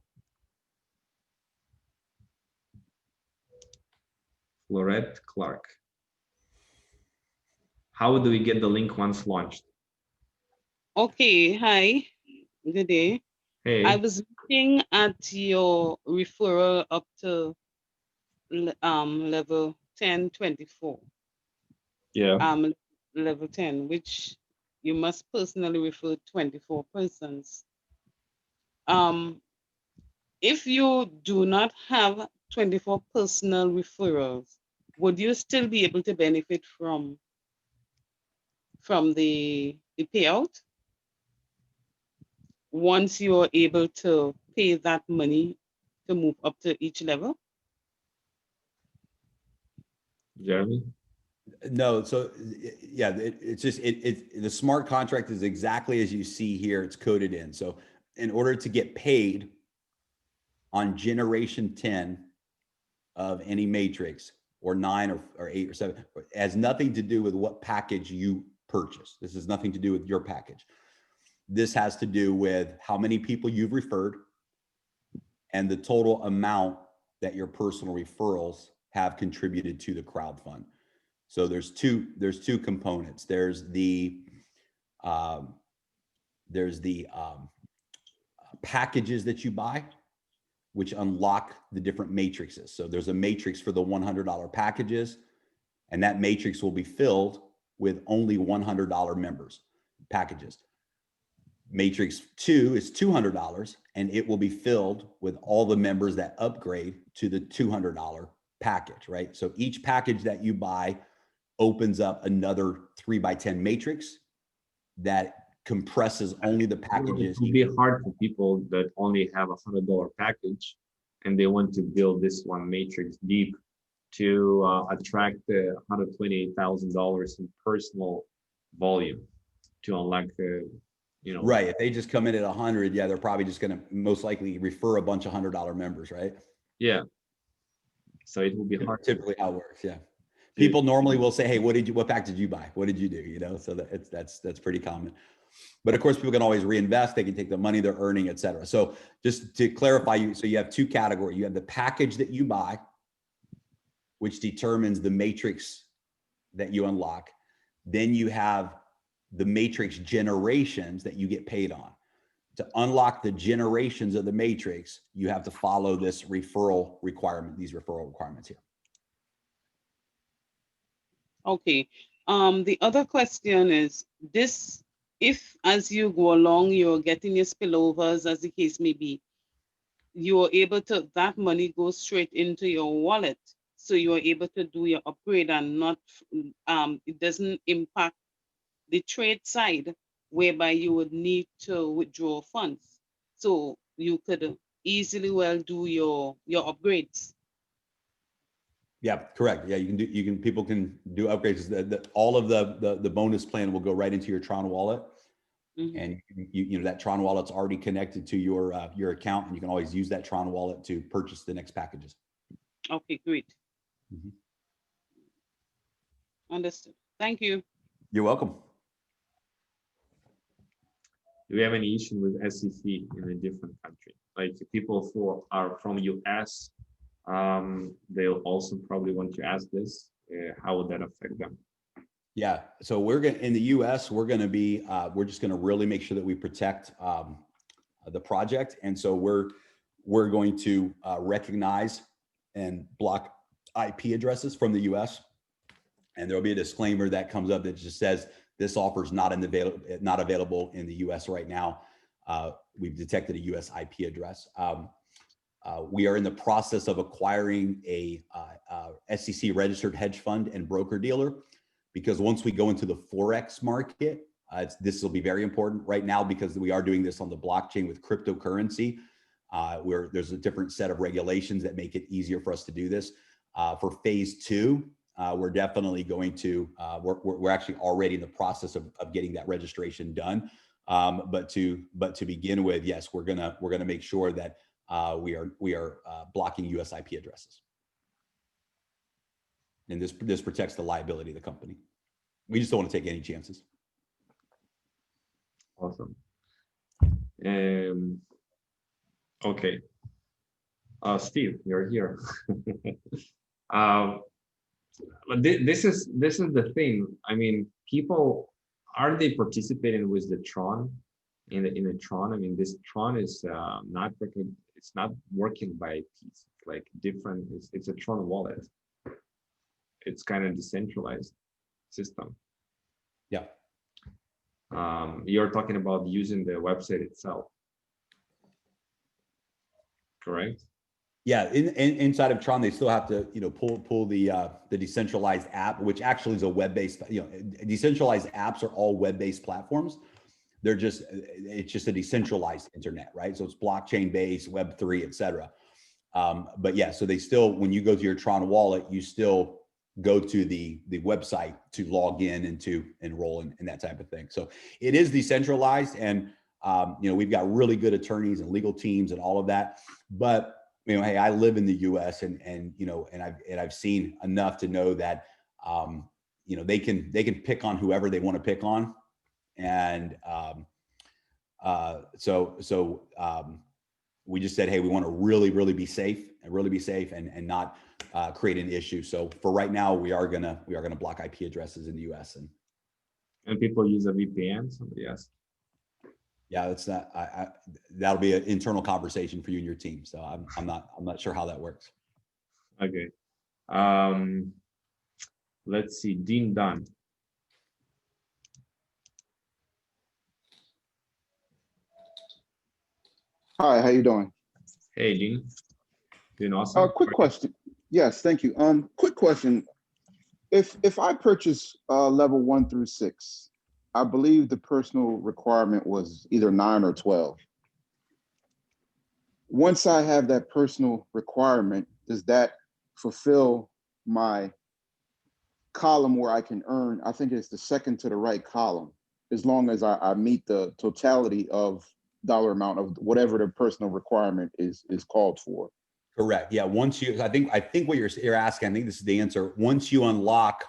Florette Clark. How do we get the link once launched? Okay, hi, good day. Hey. I was looking at your referral up to level 1024. Yeah. level 10, which you must personally refer 24 persons. If you do not have 24 personal referrals, would you still be able to benefit from the payout once you're able to pay that money to move up to each level? Jeremy? No, so yeah, it's just the smart contract is exactly as you see here. It's coded in. So in order to get paid on generation 10 of any matrix, or 9 or 8 or 7, it has nothing to do with what package you purchase. This has nothing to do with your package. This has to do with how many people you've referred and the total amount that your personal referrals have contributed to the crowd fund. So there's two components. There's the packages that you buy, which unlock the different matrices. So there's a matrix for the $100 packages, and that matrix will be filled with only $100 members packages. Matrix 2 is $200, and it will be filled with all the members that upgrade to the $200 package, right? So each package that you buy opens up another 3x10 matrix that compresses only the packages. It would be hard for people that only have $100 package and they want to build this one matrix deep to attract the $128,000 in personal volume to unlock the, Right. If they just come in at 100, yeah, they're probably just going to most likely refer a bunch of $100 members, right? Yeah. So it will be hard. Typically how it works. Yeah. People normally will say, hey, what pack did you buy? What did you do? So that's pretty common. But of course, people can always reinvest. They can take the money they're earning, et cetera. So just to clarify, so you have two categories. You have the package that you buy, which determines the matrix that you unlock. Then you have the matrix generations that you get paid on. To unlock the generations of the matrix, you have to follow this referral requirement, these referral requirements here. Okay. The other question is this: if as you go along, you're getting your spillovers, as the case may be, you're able to, that money goes straight into your wallet. So you're able to do your upgrade and not, it doesn't impact the trade side, whereby you would need to withdraw funds. So you could easily well do your upgrades. Yeah, correct. Yeah, people can do upgrades. All of the bonus plan will go right into your Tron wallet. Mm-hmm. And you know that Tron wallet's already connected to your account, and you can always use that Tron wallet to purchase the next packages. Okay, great. Mm-hmm. Understood. Thank you. You're welcome. Do we have any issue with SEC in a different country? Like people who are from US, they'll also probably want to ask this. How would that affect them? Yeah, so we're going in the US, we're going to be, we're just going to really make sure that we protect the project. And so we're going to recognize and block IP addresses from the US. And there'll be a disclaimer that comes up that just says, this offer is not available in the US right now. We've detected a US IP address. We are in the process of acquiring a SEC registered hedge fund and broker dealer, because once we go into the Forex market, this will be very important right now, because we are doing this on the blockchain with cryptocurrency, where there's a different set of regulations that make it easier for us to do this. For phase 2, we're definitely going to, we're actually already in the process of getting that registration done. But to begin with, yes, we're gonna make sure that we are blocking US IP addresses. And this protects the liability of the company. We just don't want to take any chances. Awesome. Okay. Steve, you're here. But this is the thing. I mean, people, are they participating with the Tron in the Tron? I mean, this Tron is not working. It's not working by piece. It's like different. It's a Tron wallet. It's kind of decentralized system. Yeah. You're talking about using the website itself, correct? Yeah, inside of Tron, they still have to, pull the decentralized app, which actually is a web-based, decentralized apps are all web-based platforms. It's just a decentralized internet, right? So it's blockchain based, Web3, et cetera. But yeah, so they still, when you go to your Tron wallet, you still go to the website to log in and to enroll in that type of thing. So it is decentralized, and we've got really good attorneys and legal teams and all of that. But hey, I live in the U.S. and I've seen enough to know that they can pick on whoever they want to pick on, and so we just said, hey, we want to really be safe and not create an issue. So for right now, we are gonna block IP addresses in the U.S. and people use a VPN. Somebody asked. Yeah, that's not. That'll be an internal conversation for you and your team. So I'm not sure how that works. Okay. Let's see. Dean Dunn. Hi, how you doing? Hey, Dean. Doing awesome. Quick question. Yes, thank you. Quick question. If I purchase level 1 through 6, I believe the personal requirement was either 9 or 12. Once I have that personal requirement, does that fulfill my column where I can earn? I think it's the second to the right column, as long as I meet the totality of dollar amount of whatever the personal requirement is called for. Correct. Yeah. Once you, I think what you're asking, I think this is the answer. Once you unlock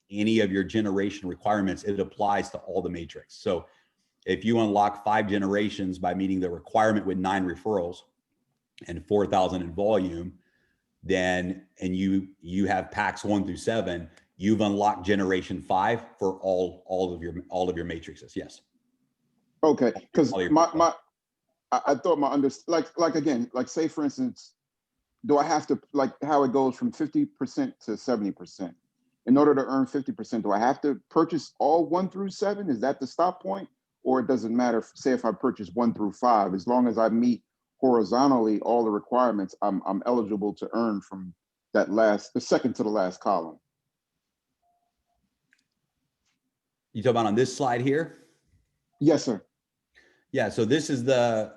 any of your generation requirements, it applies to all the matrix. So if you unlock 5 generations by meeting the requirement with 9 referrals and 4,000 in volume, then, and you have packs 1 through 7, you've unlocked generation 5 for all of your matrices. Yes. Okay. Because I thought like say for instance, do I have to, like how it goes from 50% to 70%? In order to earn 50%, do I have to purchase all 1 through 7? Is that the stop point? Or it doesn't matter, say if I purchase 1 through 5, as long as I meet horizontally all the requirements, I'm eligible to earn from the second to the last column. You talk about on this slide here? Yes, sir. Yeah, so this is the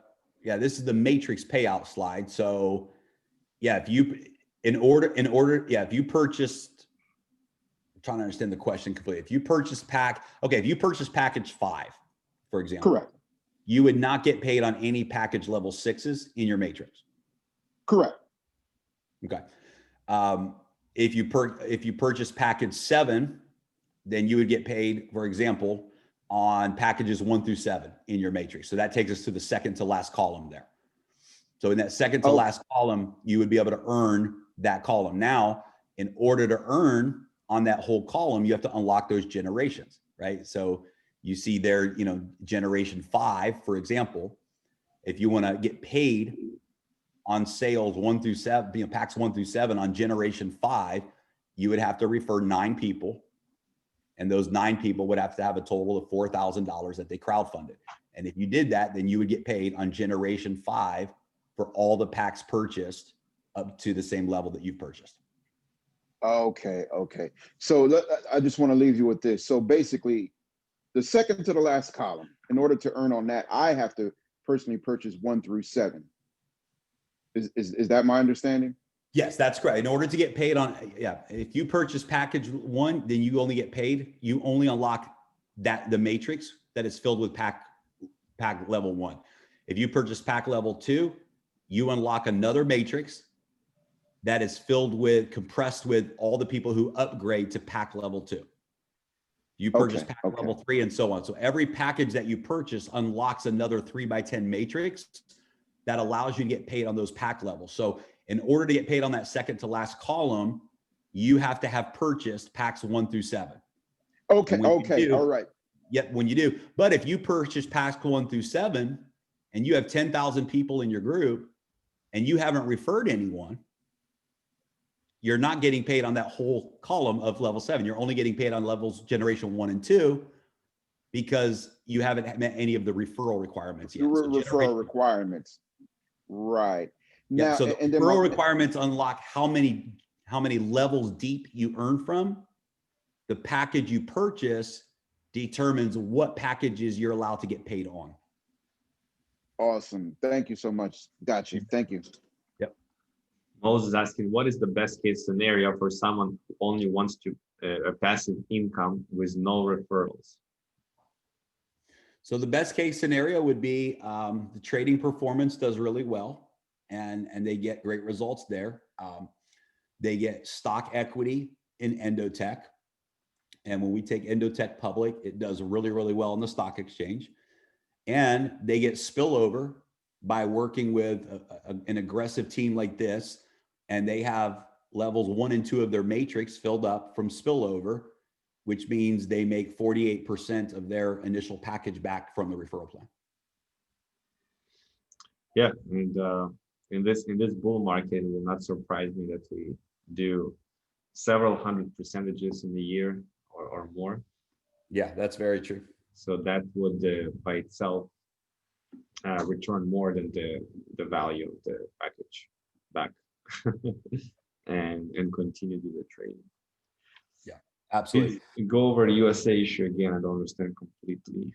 matrix payout slide. So yeah, if you purchased, I'm trying to understand the question completely. If you purchase package 5, for example, correct, you would not get paid on any package level 6s in your matrix. Correct. Okay. If you purchase package 7, then you would get paid, for example, on packages 1 through 7 in your matrix. So that takes us to the second to last column there. So in that second to last column, you would be able to earn that column. Now, in order to earn on that whole column, you have to unlock those generations, right? So you see there, generation 5, for example, if you want to get paid on sales 1 through 7, packs 1 through 7 on generation 5, you would have to refer 9 people. And those 9 people would have to have a total of $4,000 that they crowdfunded. And if you did that, then you would get paid on generation 5 for all the packs purchased up to the same level that you've purchased. Okay. So I just want to leave you with this. So basically, the second to the last column, in order to earn on that, I have to personally purchase 1 through 7. Is that my understanding? Yes, that's correct. In order to get paid on, if you purchase package 1, then you only get paid. You only unlock the matrix that is filled with pack level 1. If you purchase pack level 2, you unlock another matrix that is compressed with all the people who upgrade to pack level 2. You purchase pack level 3 and so on. So every package that you purchase unlocks another 3x10 matrix that allows you to get paid on those pack levels. So in order to get paid on that second to last column, you have to have purchased packs 1 through 7. Okay. All right. Yep, when you do. But if you purchase packs 1 through 7 and you have 10,000 people in your group and you haven't referred anyone, you're not getting paid on that whole column of level 7. You're only getting paid on levels generation 1 and 2 because you haven't met any of the referral requirements yet. Referral requirements. Right. Yeah, Now, so the referral requirements unlock how many levels deep you earn from. The package you purchase determines what packages you're allowed to get paid on. Awesome. Thank you so much. Gotcha. Thank you. Yep. Moses is asking, what is the best case scenario for someone who only wants to a passive income with no referrals? So the best case scenario would be the trading performance does really well, and they get great results there. They get stock equity in Endotech. And when we take Endotech public, it does really, really well on the stock exchange. And they get spillover by working with an aggressive team like this. And they have levels 1 and 2 of their matrix filled up from spillover, which means they make 48% of their initial package back from the referral plan. Yeah, and in this bull market, it will not surprise me that we do several hundred percentages in a year or more. Yeah, that's very true. So that would by itself return more than the value of the package back and continue to do the trading. Yeah, absolutely. Please go over the USA issue again. I don't understand completely.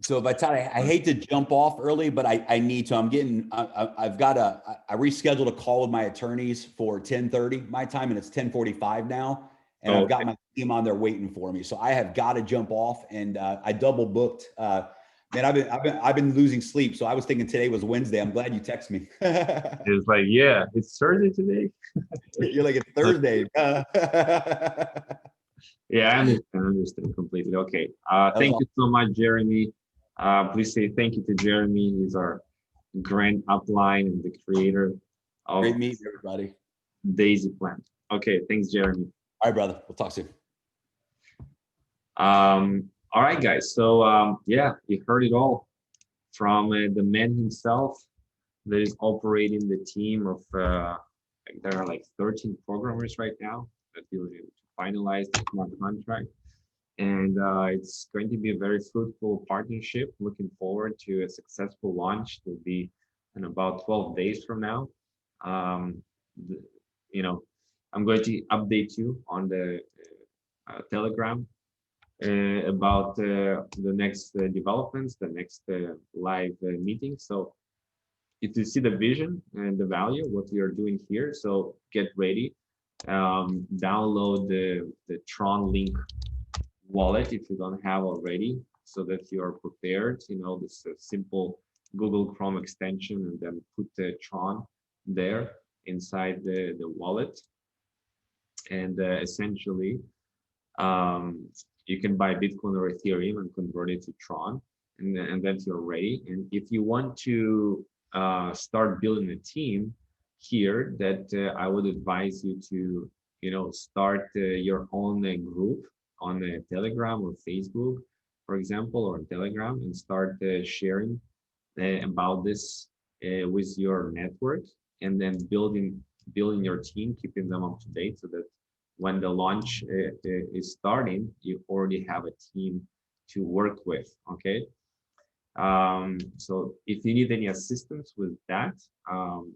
So Vitaly, I hate to jump off early, but I need to. I rescheduled a call with my attorneys for 10:30 my time, and it's 10:45 now. And I've got my team on there waiting for me. So I have got to jump off, and I double booked. Man, I've been losing sleep. So I was thinking today was Wednesday. I'm glad you texted me. It's like, yeah, it's Thursday today. You're like, it's Thursday. Yeah, I understand completely. Okay. Thank you so much, Jeremy. Please say thank you to Jeremy. He's our grand upline and the creator of Great meeting everybody. D.AI.SY plan. Okay, thanks, Jeremy. All right, brother. We'll talk soon. All right, guys. So yeah, you heard it all from the man himself that is operating the team of there are like 13 programmers right now that will finalize the smart contract. And it's going to be a very fruitful partnership. Looking forward to a successful launch. It will be in about 12 days from now. You know, I'm going to update you on the Telegram about the next developments, the next live meeting. So if you see the vision and the value, what we are doing here, so get ready. Download the Tron link wallet if you don't have already, so that you are prepared. You know, this simple Google Chrome extension, and then put the Tron there inside the wallet, and essentially you can buy Bitcoin or Ethereum and convert it to Tron, and then you're ready. And if you want to start building a team here, that I would advise you to, you know, start your own group on Telegram or Facebook, for example, or Telegram, and start sharing about this with your network, and then building your team, keeping them up to date, so that when the launch is starting, you already have a team to work with. Okay. So if you need any assistance with that,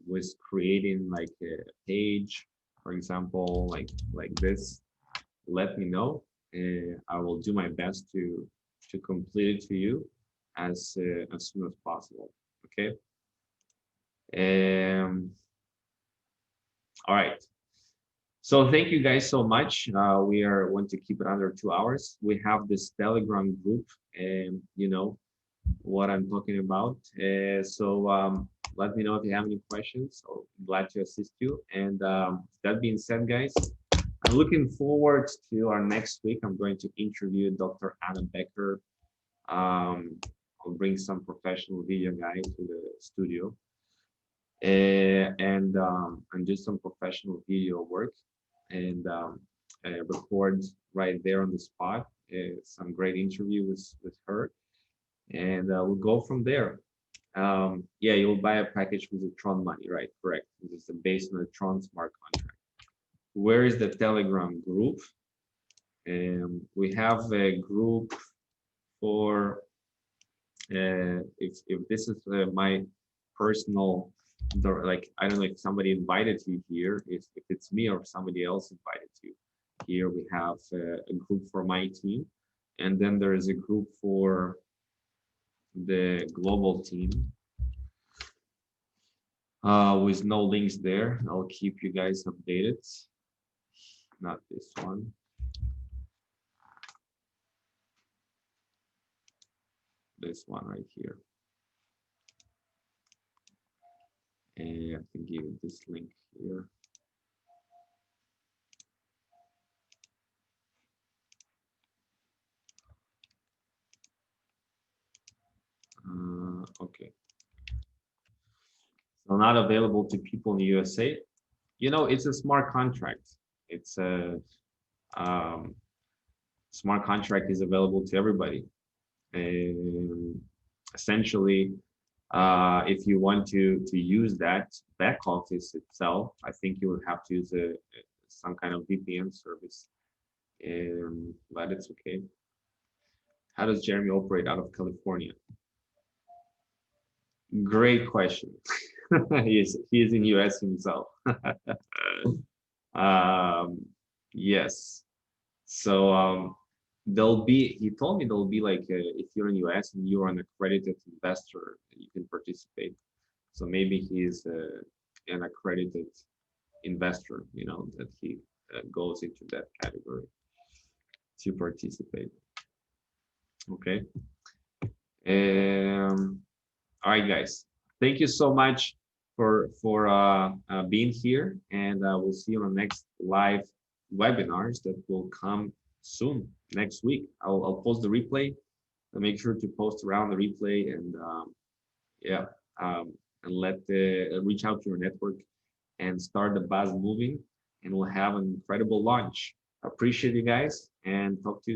with creating like a page, for example, like this, let me know. I will do my best to complete it to you as soon as possible. Okay. All right. So thank you guys so much. We are going to keep it under 2 hours. We have this Telegram group, and you know what I'm talking about. So let me know if you have any questions. So I'm glad to assist you. And that being said, guys, I'm looking forward to our next week. I'm going to interview Dr. Anna Becker. I'll bring some professional video guys to the studio and do some professional video work, and record right there on the spot some great interview with her, and we'll go from there. Yeah, you'll buy a package with the Tron money, right? Correct. This is based on the Tron smart contract. Where is the Telegram group? We have a group for if this is my personal, like, I don't know if somebody invited you here, if it's me or somebody else invited you here. We have a group for my team, and then there is a group for the global team with no links there. I'll keep you guys updated. Not this one. This one right here. And I can give you this link here. Okay. So not available to people in the USA. You know, it's a smart contract. It's a smart contract is available to everybody. And essentially, if you want to use that back office itself, I think you would have to use some kind of VPN service. But it's okay. How does Jeremy operate out of California? Great question. he is in US himself. Yes. So there'll be, he told me there'll be like if you're in US and you're an accredited investor, you can participate. So maybe he's an accredited investor, you know, that he goes into that category to participate. Okay. All right, guys. Thank you so much for being here, and we'll see you on the next live webinars that will come soon next week. I'll post the replay. So make sure to post around the replay, and yeah, and reach out to your network and start the buzz moving, and we'll have an incredible launch. Appreciate you guys, and talk to you soon.